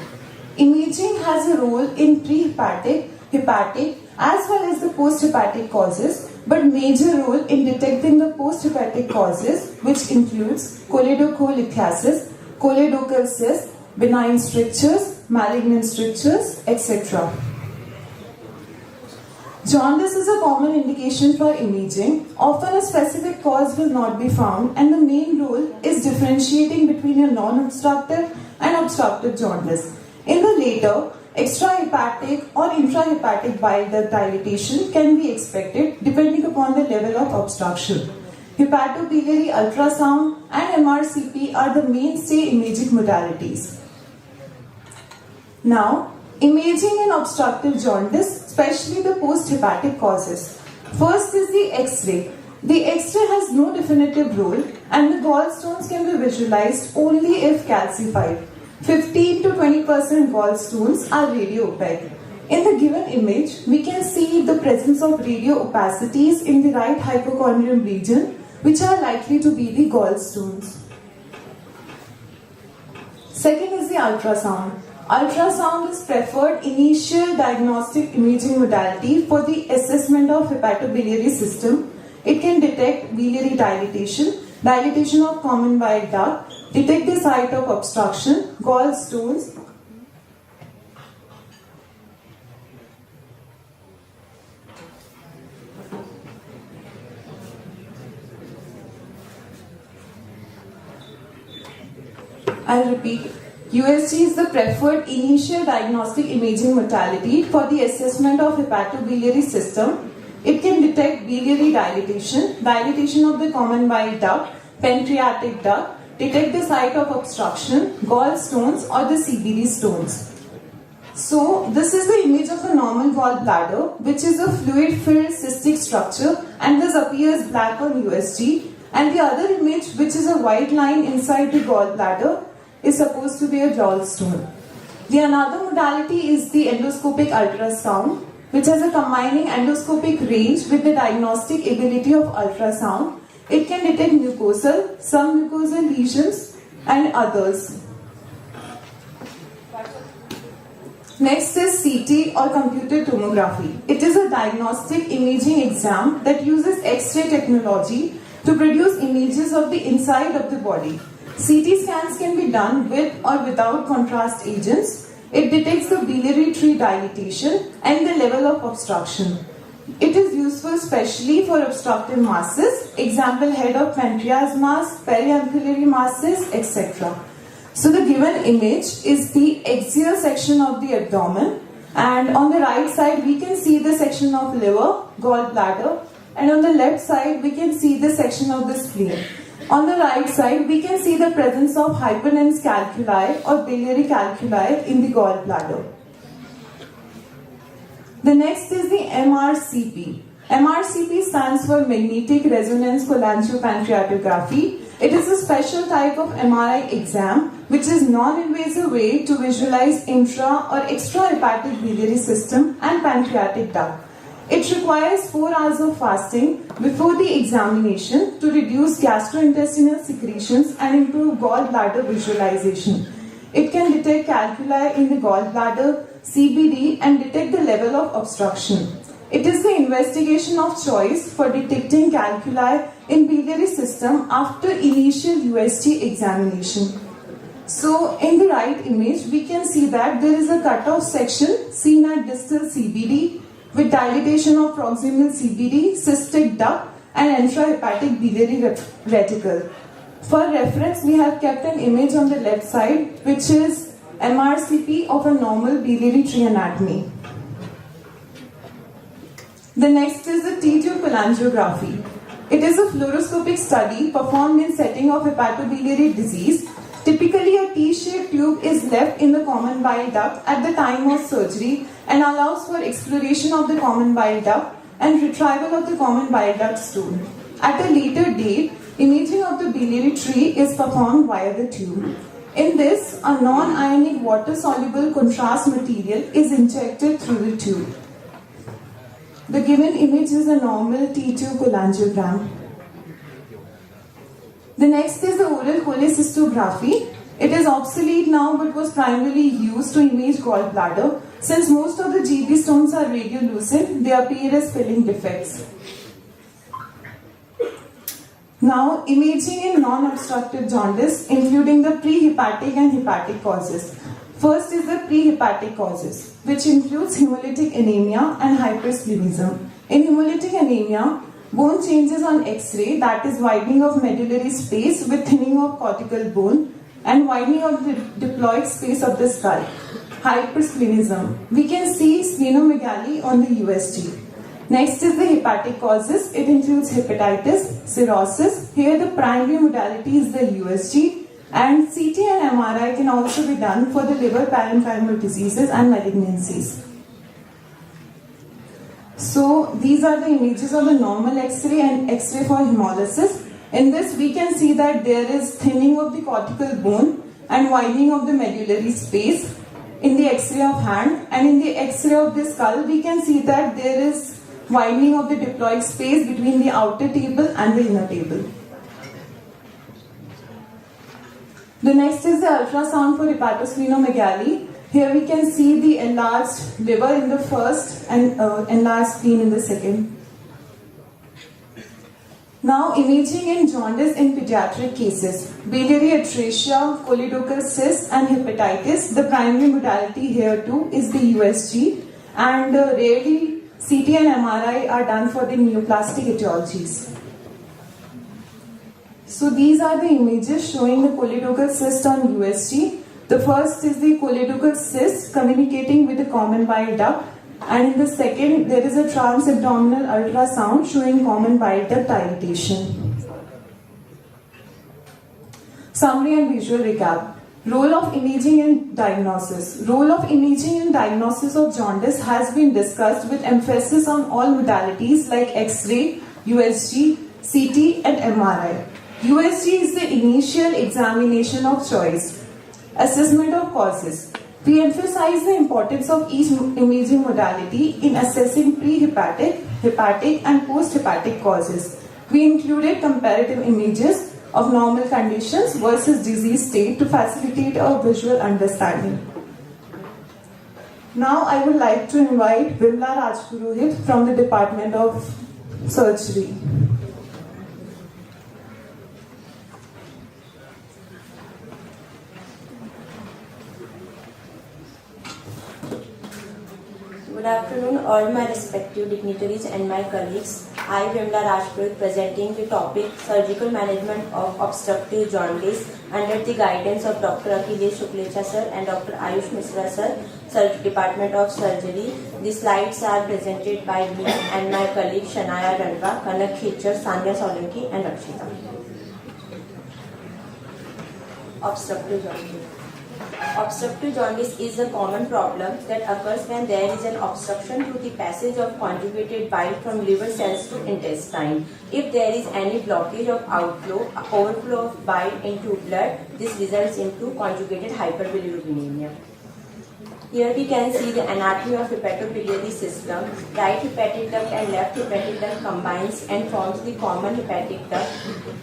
Imaging has a role in pre-hepatic, hepatic as well as the post-hepatic causes, but major role in detecting the post-hepatic causes, which includes choledocholithiasis, choledochal cyst, benign strictures, malignant strictures, etc. Jaundice is a common indication for imaging. Often a specific cause will not be found, and the main role is differentiating between a non-obstructive and obstructive jaundice. In the later, extrahepatic or intrahepatic bile duct dilatation can be expected depending upon the level of obstruction. Hepatobiliary ultrasound and MRCP are the mainstay imaging modalities. Now, imaging in obstructive jaundice, especially the post-hepatic causes. First is the X-ray. The X-ray has no definitive role, and the gallstones can be visualized only if calcified. 15 to 20% gallstones are radio-opaque. In the given image, we can see the presence of radio opacities in the right hypochondrium region, which are likely to be the gallstones. Second is the ultrasound. Ultrasound is preferred initial diagnostic imaging modality for the assessment of hepatobiliary system. It can detect biliary dilatation, dilatation of common bile duct, detect the site of obstruction, gallstones. I'll repeat. USG is the preferred initial diagnostic imaging modality for the assessment of hepatobiliary system. It can detect biliary dilatation, dilatation of the common bile duct, pancreatic duct, detect the site of obstruction, gallstones or the CBD stones. So, this is the image of a normal gallbladder, which is a fluid-filled cystic structure and thus appears black on USG. And the other image, which is a white line inside the gallbladder, is supposed to be a gallstone. The another modality is the endoscopic ultrasound, which has a combining endoscopic range with the diagnostic ability of ultrasound. It can detect mucosal, some mucosal lesions and others. Next is CT or computed tomography. It is a diagnostic imaging exam that uses X-ray technology to produce images of the inside of the body. CT scans can be done with or without contrast agents. It detects the biliary tree dilatation and the level of obstruction. It is useful especially for obstructive masses, example head of pancreas mass, periampullary masses, etc. So the given image is the axial section of the abdomen, and on the right side we can see the section of liver, gallbladder, and on the left side we can see the section of the spleen. On the right side, we can see the presence of hyperdense calculi or biliary calculi in the gallbladder. The next is the MRCP. MRCP stands for Magnetic Resonance Cholangiopancreatography. It is a special type of MRI exam which is non-invasive way to visualize intra or extrahepatic biliary system and pancreatic duct. It requires 4 hours of fasting before the examination to reduce gastrointestinal secretions and improve gallbladder visualization. It can detect calculi in the gallbladder, CBD, and detect the level of obstruction. It is the investigation of choice for detecting calculi in biliary system after initial USG examination. So, in the right image, we can see that there is a cutoff section seen at distal CBD, with dilatation of proximal CBD, cystic duct and intrahepatic biliary reticle. For reference, we have kept an image on the left side which is MRCP of a normal biliary tree anatomy. The next is the T-tube cholangiography. It is a fluoroscopic study performed in setting of hepatobiliary disease. Typically, a T-shaped tube is left in the common bile duct at the time of surgery and allows for exploration of the common bile duct and retrieval of the common bile duct stool. At a later date, imaging of the biliary tree is performed via the tube. In this, a non-ionic water-soluble contrast material is injected through the tube. The given image is a normal T-tube cholangiogram. The next is the oral cholecystography. It is obsolete now but was primarily used to image gallbladder. Since most of the GB stones are radiolucent, they appear as filling defects. Now, imaging in non-obstructive jaundice, including the prehepatic and hepatic causes. First is the prehepatic causes, which includes hemolytic anemia and hypersplenism. In hemolytic anemia, bone changes on X-ray, that is widening of medullary space with thinning of cortical bone and widening of the diploid space of the skull. Hypersplenism. We can see splenomegaly on the USG. Next is the hepatic causes. It includes hepatitis, cirrhosis. Here the primary modality is the USG, and CT and MRI can also be done for the liver parenchymal diseases and malignancies. So these are the images of the normal X-ray and X-ray for hemolysis. In this we can see that there is thinning of the cortical bone and widening of the medullary space in the X-ray of hand, and in the X-ray of the skull we can see that there is widening of the diploid space between the outer table and the inner table. The next is the ultrasound for hepatosplenomegaly. Here we can see the enlarged liver in the first and enlarged spleen in the second. Now, imaging in jaundice in pediatric cases. Biliary atresia, choledochal cyst and hepatitis. The primary modality here too is the USG, and rarely CT and MRI are done for the neoplastic etiologies. So these are the images showing the choledochal cyst on USG. The first is the choledochal cyst communicating with the common bile duct, and in the second there is a transabdominal ultrasound showing common bile duct dilatation. Summary and visual recap. Role of imaging in diagnosis. Role of imaging in diagnosis of jaundice has been discussed with emphasis on all modalities like X-ray, USG, CT and MRI. USG is the initial examination of choice. Assessment of causes. We emphasize the importance of each imaging modality in assessing pre-hepatic, hepatic and post-hepatic causes. We included comparative images of normal conditions versus disease state to facilitate a visual understanding. Now I would like to invite Vimla Rajpurohit from the Department of Surgery. Good afternoon, all my respective dignitaries and my colleagues. I, Vimla Rajpurohit, presenting the topic Surgical Management of Obstructive Jaundice under the guidance of Dr. Akhilesh Shuklecha sir and Dr. Ayushi Mishra sir, Department of Surgery. The slides are presented by me and my colleague Shanaya Ranva, Kanak Khichar, Sanya Solanki and Rakshita. Obstructive jaundice. Obstructive jaundice is a common problem that occurs when there is an obstruction to the passage of conjugated bile from liver cells to intestine. If there is any blockage of outflow, overflow of bile into blood, this results into conjugated hyperbilirubinemia. Here we can see the anatomy of hepatobiliary system. Right hepatic duct and left hepatic duct combines and forms the common hepatic duct.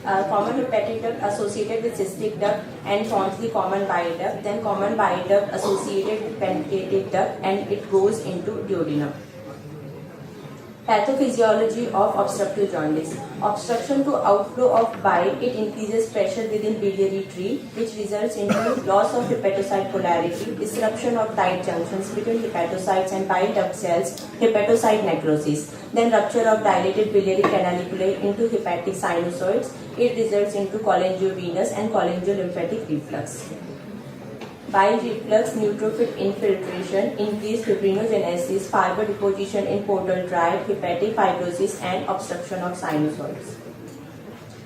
Common hepatic duct associated with cystic duct and forms the common bile duct. Then common bile duct associated with pancreatic duct and it goes into duodenum. Pathophysiology of obstructive jaundice. Obstruction to outflow of bile, it increases pressure within biliary tree, which results into loss of hepatocyte polarity, disruption of tight junctions between hepatocytes and bile duct cells, hepatocyte necrosis, then rupture of dilated biliary canaliculi into hepatic sinusoids. It results into cholangiovenous and cholangiolymphatic reflux. Bile reflux, neutrophil infiltration, increased fibrinogenesis, fiber deposition in portal tract, hepatic fibrosis and obstruction of sinusoids.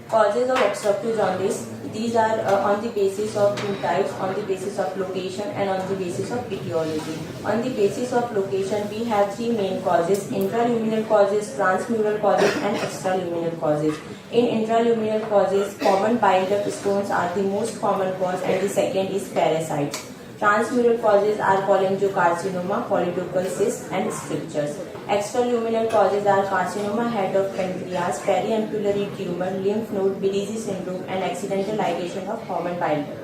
Causes of obstructive jaundice. These are on the basis of two types, on the basis of location and on the basis of etiology. On the basis of location, we have three main causes: intraluminal causes, transmural causes and extraluminal causes. In intraluminal causes, common bile duct stones are the most common cause and the second is parasites. Transmural causes are cholangiocarcinoma, choledochal cyst and strictures. Extraluminal causes are carcinoma head of pancreas, periampullary tumor, lymph node, Biliary syndrome and accidental ligation of common bile duct.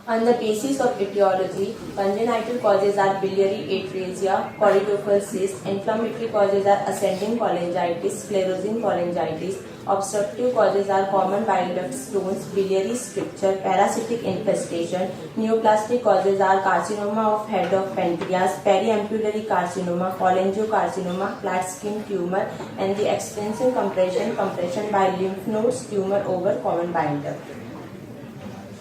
On the basis of etiology, congenital causes are biliary atresia, choledochal cyst, inflammatory causes are ascending cholangitis, sclerosing cholangitis, obstructive causes are common bile duct stones, biliary stricture, parasitic infestation, neoplastic causes are carcinoma of head of pancreas, periampullary carcinoma, cholangiocarcinoma, flat skin tumor and the extensive compression by lymph nodes tumor over common bile duct.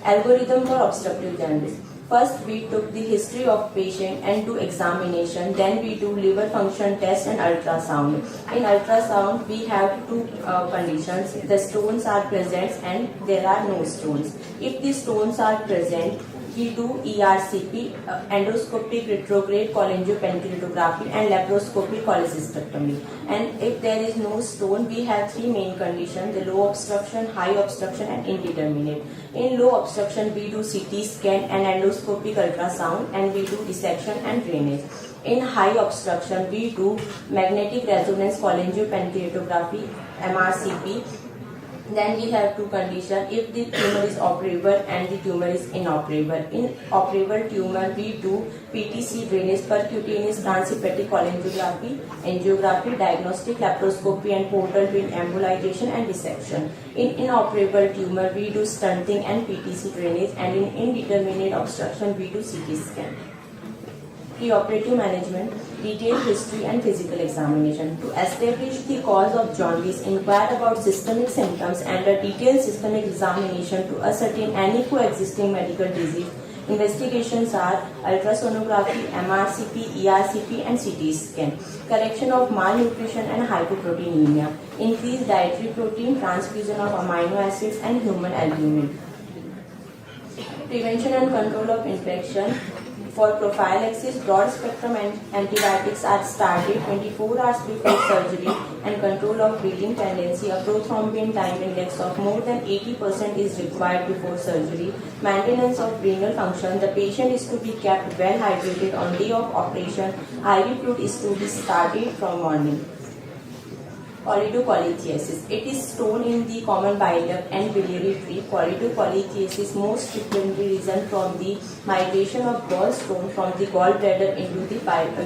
Algorithm for obstructive jaundice. First, we took the history of patient and do examination. Then we do liver function test and ultrasound. In ultrasound, we have two conditions. The stones are present and there are no stones. If the stones are present, we do ERCP, endoscopic retrograde cholangiopancreatography and laparoscopic cholecystectomy. And if there is no stone, we have three main conditions: the low obstruction, high obstruction and indeterminate. In low obstruction, we do CT scan and endoscopic ultrasound and we do dissection and drainage. In high obstruction, we do magnetic resonance cholangiopancreatography, MRCP, Then we have two conditions: if the tumor is operable and the tumor is inoperable. In operable tumor, we do PTC drainage, percutaneous transhepatic angiography, diagnostic laparoscopy, and portal vein embolization and dissection. In inoperable tumor, we do stunting and PTC drainage, and in indeterminate obstruction, we do CT scan. Preoperative management, detailed history and physical examination. To establish the cause of jaundice, inquire about systemic symptoms and a detailed systemic examination to ascertain any coexisting medical disease. Investigations are ultrasonography, MRCP, ERCP and CT scan. Correction of malnutrition and hypoproteinemia. Increase dietary protein, transfusion of amino acids and human albumin. Prevention and control of infection. For prophylaxis, broad-spectrum antibiotics are started 24 hours before surgery, and control of bleeding tendency. A prothrombin time index of more than 80% is required before surgery. Maintenance of renal function. The patient is to be kept well hydrated on day of operation. IV fluid is to be started from morning. Choroidopolythiasis. It is stone in the common bile duct and biliary tree. Choroidopolythiasis most frequently results from the migration of gallstone from the gallbladder into the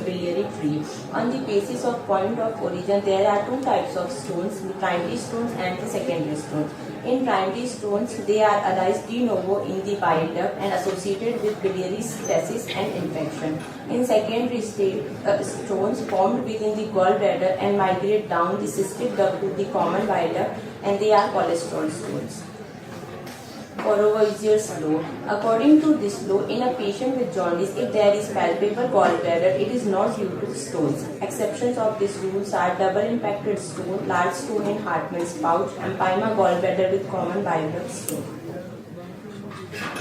biliary tree. On the basis of point of origin, there are two types of stones: the primary stones and the secondary stones. In primary stones, they are arise de novo in the bile duct and associated with biliary stasis and infection. In secondary stones formed within the gallbladder and migrate down the cystic duct to the common bile duct, and they are cholesterol stones. Corovisior's law. According to this law, in a patient with jaundice, if there is palpable gallbladder, it is not due to stones. Exceptions of these rules are double impacted stone, large stone in Hartmann's pouch, empyema gallbladder with common bile duct stone.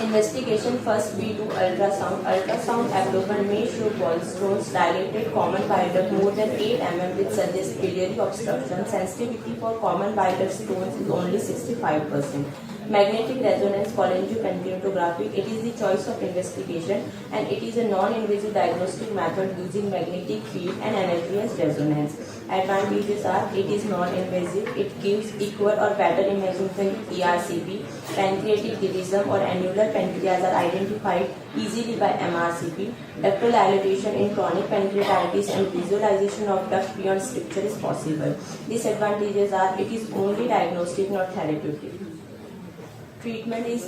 Investigation. First, we do ultrasound. Ultrasound abdomen may show gallstones, dilated common bile duct more than 8 mm, which suggests biliary obstruction. Sensitivity for common bile duct stones is only 65%. Magnetic resonance cholangiopancreatography. It is the choice of investigation, and it is a non-invasive diagnostic method using magnetic field and energy as resonance. Advantages are: it is non-invasive, it gives equal or better imaging than ERCP. Pancreatic divisum or annular pancreas are identified easily by MRCP. Ductal dilatation in chronic pancreatitis and visualization of duct beyond stricture is possible. Disadvantages are: it is only diagnostic, not therapeutic. Treatment is,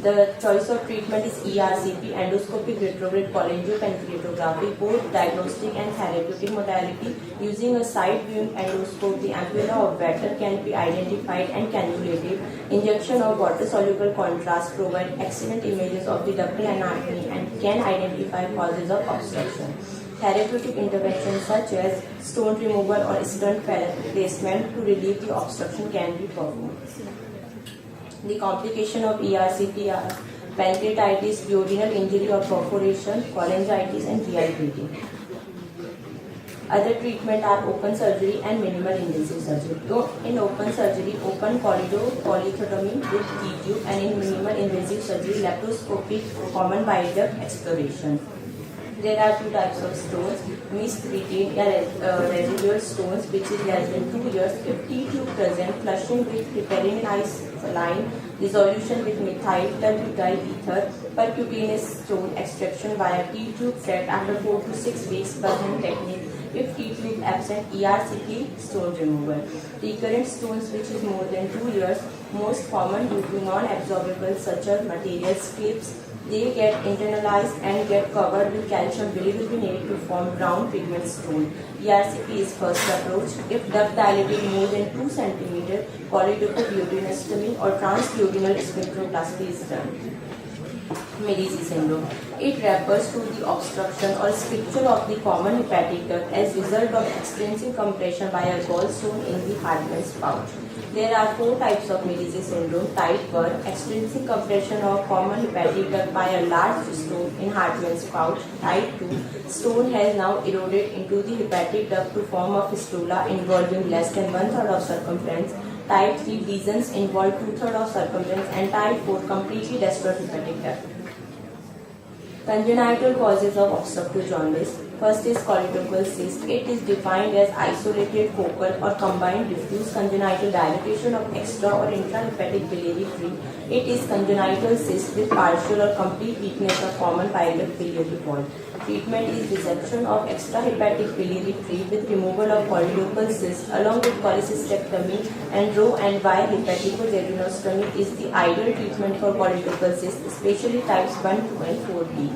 the choice of treatment is ERCP, endoscopic retrograde cholangiopancreatography, both diagnostic and therapeutic modality. Using a side-viewing endoscope, the ampulla of Vater can be identified and cannulated. Injection of water-soluble contrast provide excellent images of the ductal anatomy and can identify causes of obstruction. Therapeutic interventions such as stone removal or stent placement to relieve the obstruction can be performed. The complication of ERCP are pancreatitis, duodenal injury or perforation, cholangitis and GI bleeding. Other treatment are open surgery and minimal invasive surgery. In open surgery, open corridor polythotomy with T-tube, and in minimal invasive surgery, laparoscopic common bile duct exploration. There are two types of stones: mixed retained residual stones, which is less than 2 years. If T-tube present, flushing with piperidine saline, dissolution with methyl terbutyl ether, percutaneous stone extraction via T-tube set after 4 to 6 weeks. Permanent technique. If T-tube absent, ERCP stone removal. Recurrent stones, which is more than 2 years, most common due to non-absorbable suture materials, clips. They get internalized and get covered with calcium bilirubinate to form brown pigment stone. ERCP is first approach. If duct dilated more than 2 cm, choledochoduodenostomy or transduodenal sphincteroplasty is done. Medici syndrome. It refers to the obstruction or stricture of the common hepatic duct as result of extensive compression by a gallstone in the Hartmann's pouch. There are 4 types of Medici syndrome. Type 1, extrinsic compression of common hepatic duct by a large stone in Hartmann's pouch. Type 2, stone has now eroded into the hepatic duct to form a fistula involving less than 1/3 of circumference. Type 3, lesions involve 2/3 of circumference. And type 4, completely destroyed hepatic duct. Congenital causes of obstructive jaundice. First is choledochal cyst. It is defined as isolated focal or combined diffuse congenital dilatation of extra or intrahepatic biliary tree. It is congenital cyst with partial or complete weakness of common bile duct biliary wall. Treatment is resection of extrahepatic biliary tree with removal of choledochal cyst along with cholecystectomy, and Rho and Y hepaticojejunostomy is the ideal treatment for choledochal cyst, especially types 1, 2 and 4B.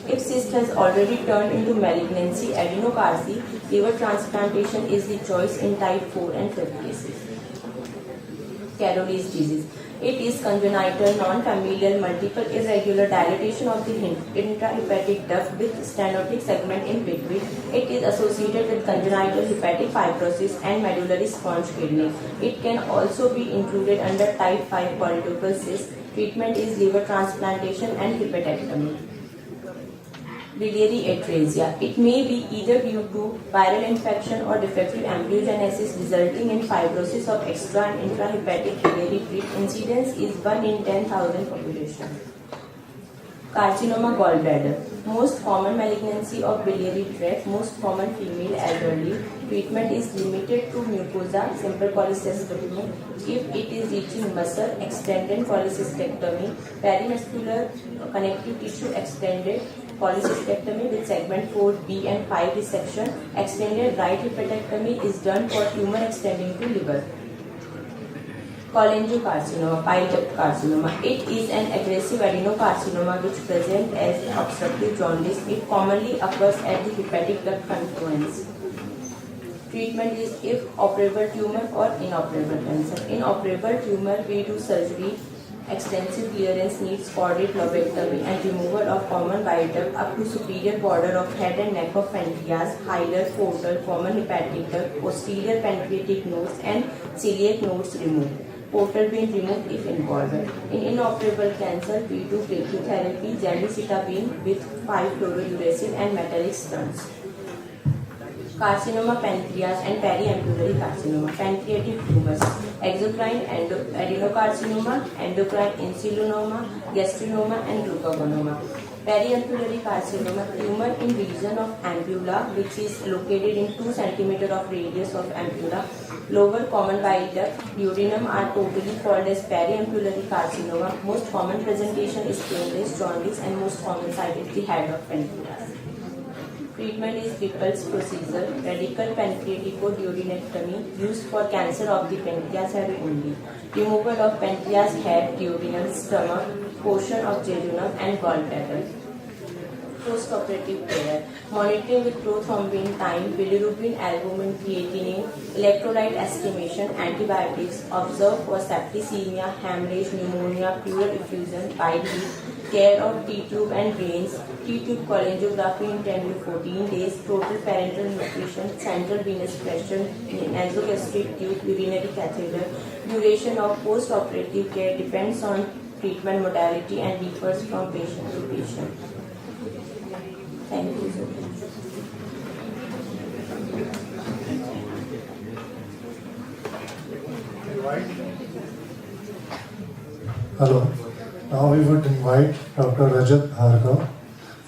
If cyst has already turned into malignancy, adenocarcinoma, liver transplantation is the choice in type 4 and 5 cases. Caroli's disease. It is congenital, non-familial, multiple irregular dilatation of the intrahepatic duct with stenotic segment in between. It is associated with congenital hepatic fibrosis and medullary sponge kidney. It can also be included under type 5 choledochal cyst. Treatment is liver transplantation and hepatectomy. Biliary atresia. It may be either due to viral infection or defective embryogenesis resulting in fibrosis of extra and intrahepatic biliary tree. Incidence is 1 in 10,000 population. Carcinoma gallbladder. Most common malignancy of biliary tract, most common female elderly. Treatment is limited to mucosa, simple cholecystectomy. If it is reaching muscle, extended cholecystectomy. Perimuscular connective tissue extended cholecystectomy with segment 4B and 5 resection. Extended right hepatectomy is done for tumor extending to liver. Cholangiocarcinoma, bile duct carcinoma. It is an aggressive adenocarcinoma which presents as obstructive jaundice. It commonly occurs at the hepatic duct confluence. Treatment is if operable tumor or inoperable cancer. Inoperable tumor, we do surgery. Extensive clearance needs chordae lobectomy and removal of common bile duct up to superior border of head and neck of pancreas, hilar, portal, common hepatic duct, posterior pancreatic nodes and celiac nodes removed. Portal vein removed if involved. In inoperable cancer, we do brachytherapy, gemcitabine with 5-fluorouracil and metallic stents. Carcinoma pancreas and periampullary carcinoma. Pancreatic tumors. Exocrine adenocarcinoma, endocrine insulinoma, gastrinoma and glucagonoma. Periampullary carcinoma, tumor in region of ampulla which is located in 2 cm of radius of ampulla. Lower common bile duct, duodenum are totally called as periampullary carcinoma. Most common presentation is painless jaundice and most common site is the head of pancreas. Treatment is Whipple's procedure, radical pancreaticoduodenectomy used for cancer of the pancreas head only. Removal of pancreas head, duodenum, stomach, portion of jejunum and gallbladder. Post-operative care. Monitoring with prothrombin time, bilirubin, albumin, creatinine, electrolyte estimation, antibiotics. Observe for septicemia, hemorrhage, pneumonia, pleural effusion, bile heat. Care of T-tube and drains. T-tube cholangiography in 10 to 14 days. Total parenteral nutrition, central venous pressure, nasogastric tube, urinary catheter. Duration of post-operative care depends on treatment modality and differs from patient to patient. Thank you so much. Hello. Now we would invite Dr. Rajat Bhargava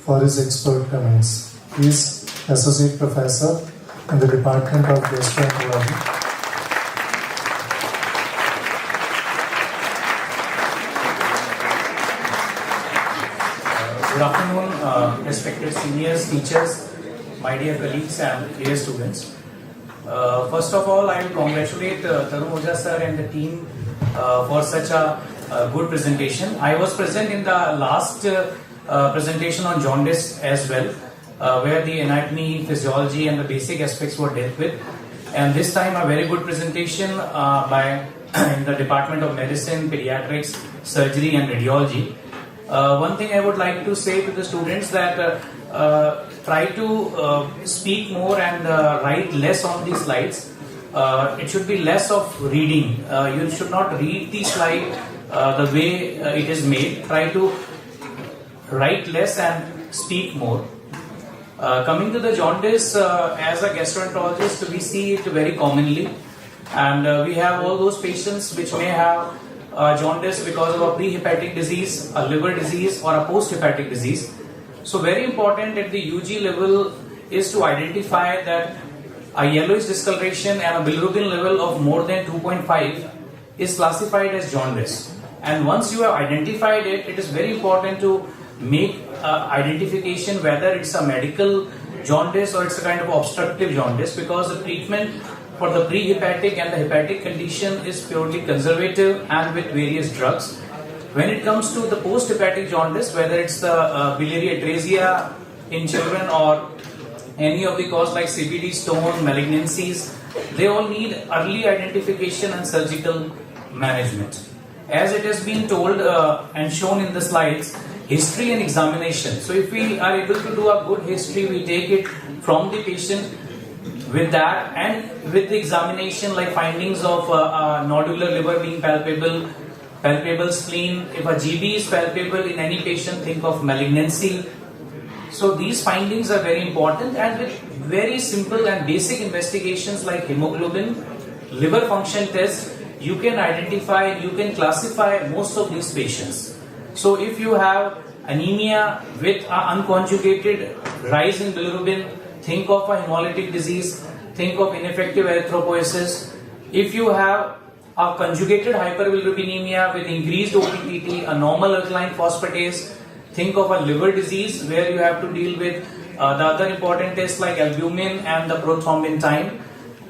for his expert comments. He is Associate Professor in the Department of Gastroenterology. Good afternoon, respected seniors, teachers, my dear colleagues and dear students. First of all, I will congratulate Tarun Ojha sir and the team for such a good presentation. I was present in the last presentation on jaundice as well, where the anatomy, physiology and the basic aspects were dealt with. And this time a very good presentation by in the Department of Medicine, Pediatrics, Surgery and Radiology. One thing I would like to say to the students that try to speak more and write less on the slides. It should be less of reading. You should not read the slide the way it is made. Try to write less and speak more. Coming to the jaundice, as a gastroenterologist, we see it very commonly, and we have all those patients which may have jaundice because of a pre-hepatic disease, a liver disease or a post-hepatic disease. So very important at the UG level is to identify that a yellowish discoloration and a bilirubin level of more than 2.5 is classified as jaundice. And once you have identified it, it is very important to make identification whether it's a medical jaundice or it's a kind of obstructive jaundice, because the treatment for the pre-hepatic and the hepatic condition is purely conservative and with various drugs. When it comes to the post-hepatic jaundice, whether it's the biliary atresia in children or any of the cause like CBD, stone, malignancies, they all need early identification and surgical management. As it has been told and shown in the slides, history and examination. So if we are able to do a good history, we take it from the patient with that, and with the examination like findings of nodular liver being palpable, palpable spleen. If a GB is palpable in any patient, think of malignancy. So these findings are very important, and with very simple and basic investigations like hemoglobin, liver function test, you can identify, you can classify most of these patients. So if you have anemia with an unconjugated rise in bilirubin, think of a hemolytic disease, think of ineffective erythropoiesis. If you have a conjugated hyperbilirubinemia with increased OTTT, a normal alkaline phosphatase, think of a liver disease where you have to deal with the other important tests like albumin and the prothrombin time.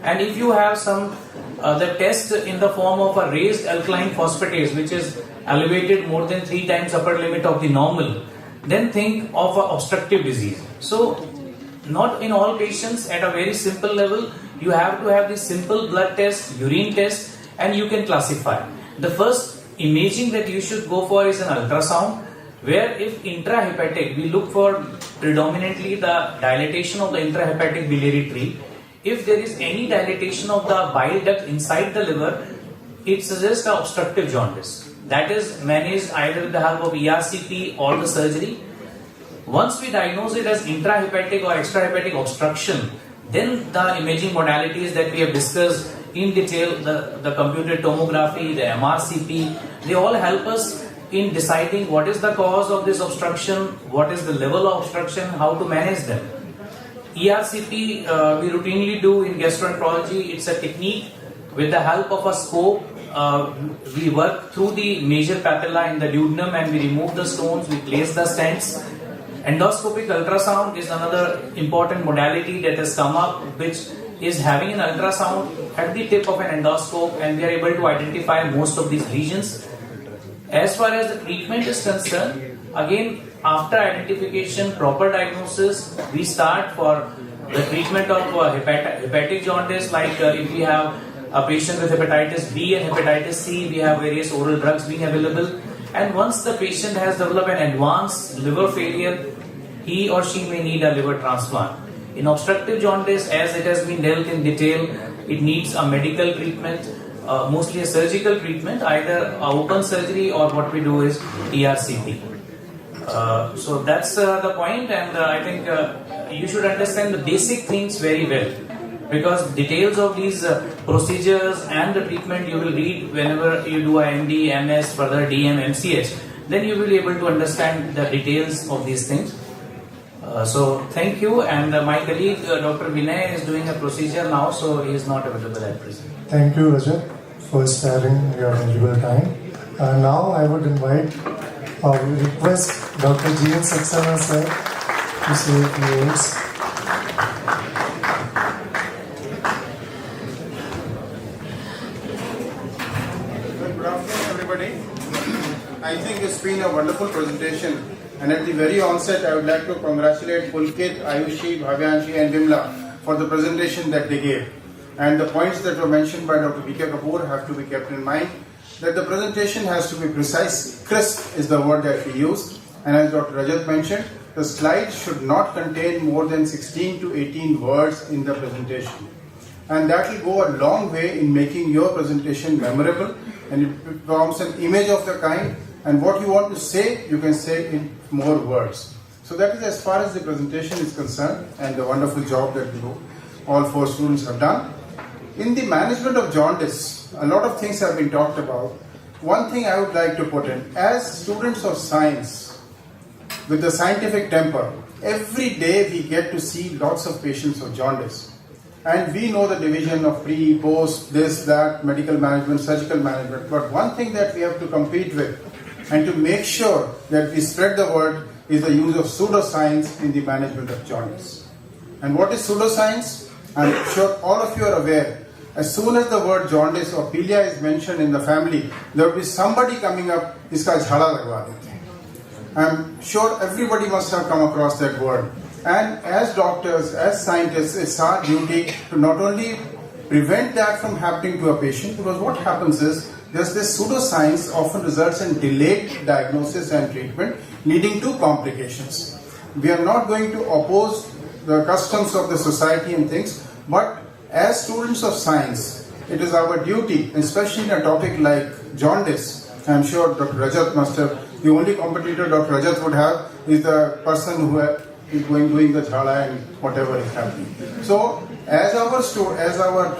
And if you have some the test in the form of a raised alkaline phosphatase, which is elevated more than 3 times upper limit of the normal, then think of an obstructive disease. So not in all patients, at a very simple level, you have to have this simple blood test, urine test, and you can classify. The first imaging that you should go for is an ultrasound, where if intrahepatic, we look for predominantly the dilatation of the intrahepatic biliary tree. If there is any dilatation of the bile duct inside the liver, it suggests an obstructive jaundice. That is managed either with the help of ERCP or the surgery. Once we diagnose it as intrahepatic or extrahepatic obstruction, then the imaging modalities that we have discussed in detail, the computed tomography, the MRCP, they all help us in deciding what is the cause of this obstruction, what is the level of obstruction, how to manage them. ERCP we routinely do in gastroenterology. It's a technique with the help of a scope. We work through the major papilla in the duodenum and we remove the stones, we place the stents. Endoscopic ultrasound is another important modality that has come up, which is having an ultrasound at the tip of an endoscope, and we are able to identify most of these lesions. As far as the treatment is concerned, again, after identification, proper diagnosis, we start for the treatment of hepatic jaundice, like if we have a patient with hepatitis B and hepatitis C, we have various oral drugs being available. And once the patient has developed an advanced liver failure, he or she may need a liver transplant. In obstructive jaundice, as it has been dealt in detail, it needs a medical treatment, mostly a surgical treatment, either open surgery or what we do is ERCP. So that's the point, and I think you should understand the basic things very well, because details of these procedures and the treatment you will read whenever you do a MD, MS, further DM, MCH, then you will be able to understand the details of these things. So thank you, and my colleague Dr. Vinay is doing a procedure now, so he is not available at present. Thank you, Rajat, for sparing your valuable time. Now I would invite or request Dr. G.N. Saxena sir to say a few words. Good afternoon, everybody. I think it's been a wonderful presentation. And at the very onset, I would like to congratulate Pulkit, Ayushi, Bhavynshi and Vimla for the presentation that they gave. And the points that were mentioned by Dr. V.K. Kapoor have to be kept in mind, that the presentation has to be precise. Crisp is the word that we used. And as Dr. Rajat mentioned, the slides should not contain more than 16 to 18 words in the presentation. And that will go a long way in making your presentation memorable, and it forms an image of the kind. And what you want to say, you can say in more words. So that is as far as the presentation is concerned, and the wonderful job that all 4 students have done. In the management of jaundice, a lot of things have been talked about. One thing I would like to put in, as students of science, with the scientific temper. Every day we get to see lots of patients with jaundice. And we know the division of pre, post, this, that, medical management, surgical management. But one thing that we have to compete with and to make sure that we spread the word is the use of pseudoscience in the management of jaundice. And what is pseudoscience? I'm sure all of you are aware. As soon as the word jaundice or pilia is mentioned in the family, there will be somebody coming up, iska jhada lagwa dete. I'm sure everybody must have come across that word. And as doctors, as scientists, it's our duty to not only prevent that from happening to a patient, because what happens is, there's this pseudoscience often results in delayed diagnosis and treatment, leading to complications. We are not going to oppose the customs of the society and things, but as students of science, it is our duty, especially in a topic like jaundice. I'm sure Dr. Rajat must have, the only competitor Dr. Rajat would have is the person who is doing the jhala and whatever is happening. So, as our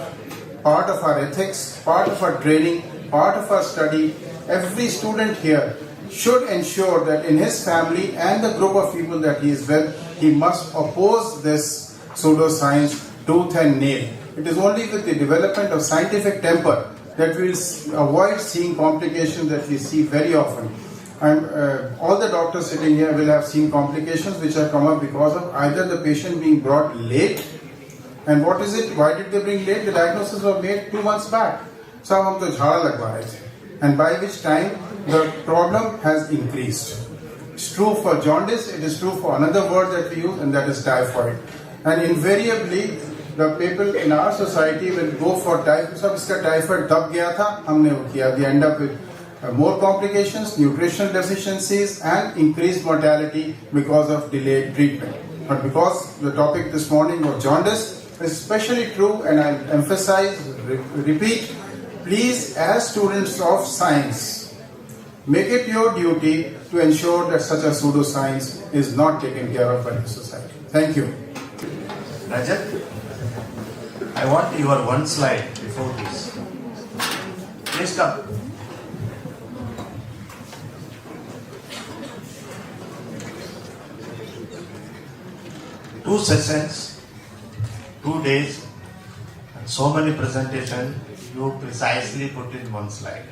part of our ethics, part of our training, part of our study, every student here should ensure that in his family and the group of people that he is with, he must oppose this pseudoscience tooth and nail. It is only with the development of scientific temper that we will avoid seeing complications that we see very often. All the doctors sitting here will have seen complications which have come up because of either the patient being brought late, and what is it? Why did they bring late? The diagnosis was made 2 months back. So hum to jhada lagwa rahe the, and by which time the problem has increased. It's true for jaundice. It is true for another word that we use, and that is typhoid. And invariably, the people in our society will go for typhoid. So iska typhoid dab gaya tha, humne wo kiya. We end up with more complications, nutritional deficiencies, and increased mortality because of delayed treatment. But because the topic this morning was jaundice, it's especially true, and I emphasize, repeat, please, as students of science, make it your duty to ensure that such a pseudoscience is not taken care of by the society. Thank you. Rajat, I want your one slide before this. Please come. Two sessions, 2 days, and so many presentations, you precisely put in one slide.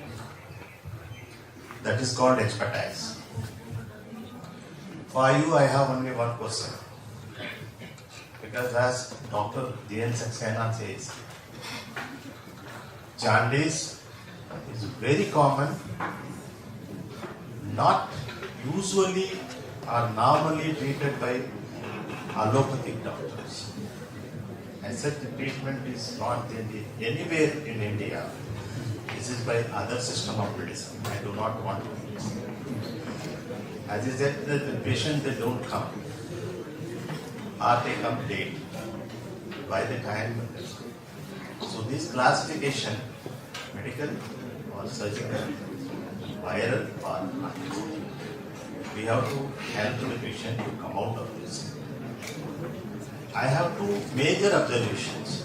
That is called expertise. For you, I have only one question. Because as Dr. D.N. Saxena says, jaundice is very common, not usually or normally treated by allopathic doctors. I said the treatment is not anywhere in India. This is by other system of medicine. I do not want to mix. As I said, the patient, they don't come. Or they come late by the time. So this classification, medical or surgical, viral or not, we have to help the patient to come out of this. I have two major observations.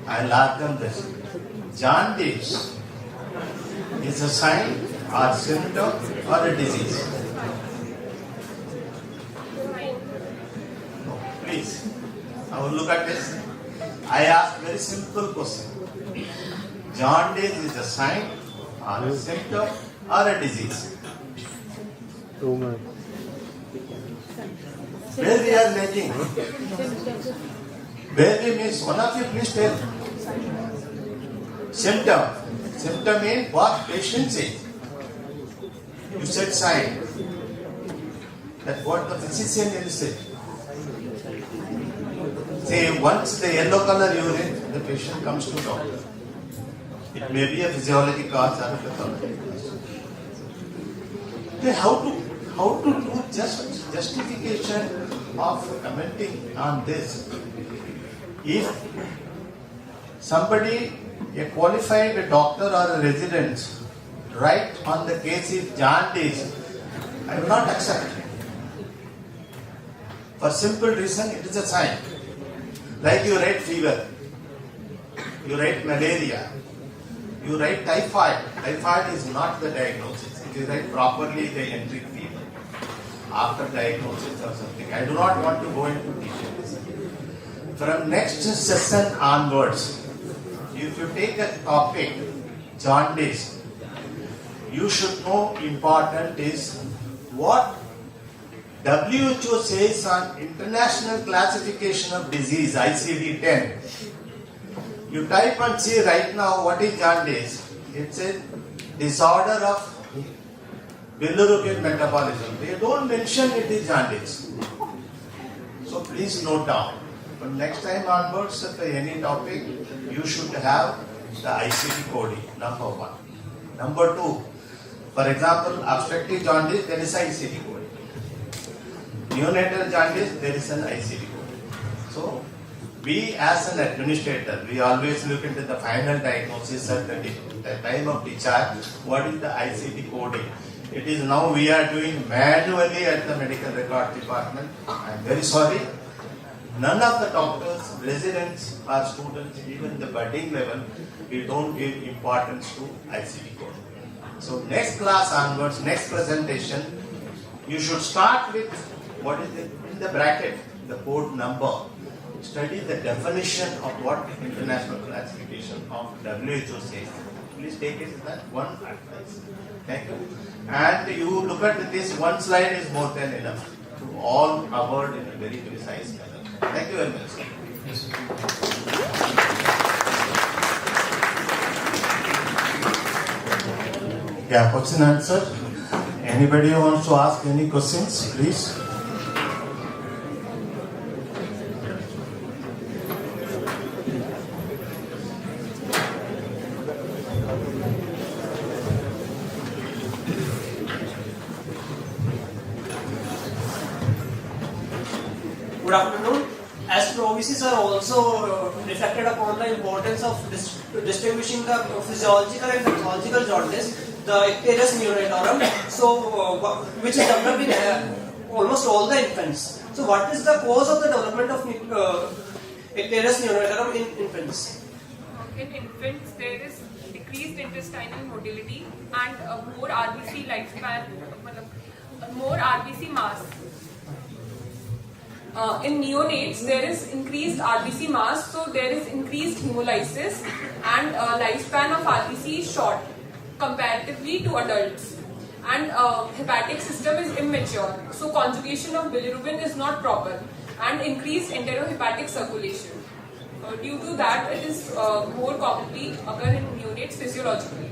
I'll ask them this. Jaundice is a sign or symptom or a disease? No, please. Now look at this. I ask very simple question. Jaundice is a sign or a symptom or a disease? Where we are making? Where we means, one of you please tell. Symptom. Symptom means what patient says. You said sign. That's what the physician will say. Say once the yellow color urine, the patient comes to doctor. It may be a physiological cause or a pathological cause. Then how to do justification of commenting on this? If somebody, a qualified doctor or a resident, write on the case if jaundice, I will not accept it. For simple reason, it is a sign. Like you write fever, you write malaria, you write typhoid. Typhoid is not the diagnosis. If you write properly, the enteric fever. after diagnosis or something. I do not want to go into details. From next session onwards, if you take a topic, jaundice, you should know important is what WHO says on International Classification of Disease, ICD-10. You type and see right now what is jaundice. It's a disorder of bilirubin metabolism. They don't mention it is jaundice. So please note down. But next time onwards, at any topic, you should have the ICD coding, number 1. Number 2, for example, obstructive jaundice, there is ICD coding. Neonatal jaundice, there is an ICD coding. So, we as an administrator, we always look into the final diagnosis at the time of discharge, what is the ICD coding. It is now we are doing manually at the medical record department. I am very sorry. None of the doctors, residents or students, even the budding level, we don't give importance to ICD code. So next class onwards, next presentation, you should start with what is in the bracket, the code number. Study the definition of what international classification of WHO says. Please take it as that one advice. Thank you. And you look at this, one slide is more than enough to all covered in a very precise manner. Thank you very much. Yeah, question answer. Anybody who wants to ask any questions, please. Good afternoon. As provisions are also reflected upon the importance of distinguishing the physiological and pathological jaundice, the icterus neonatorum, which is developed in almost all the infants. So, what is the cause of the development of icterus neonatorum in infants? In infants, there is decreased intestinal motility and more RBC lifespan, more RBC mass. In neonates, there is increased RBC mass, so there is increased hemolysis, and lifespan of RBC is short comparatively to adults. And hepatic system is immature, so conjugation of bilirubin is not proper, and increased enterohepatic circulation. Due to that, it is more commonly occur in neonates physiologically.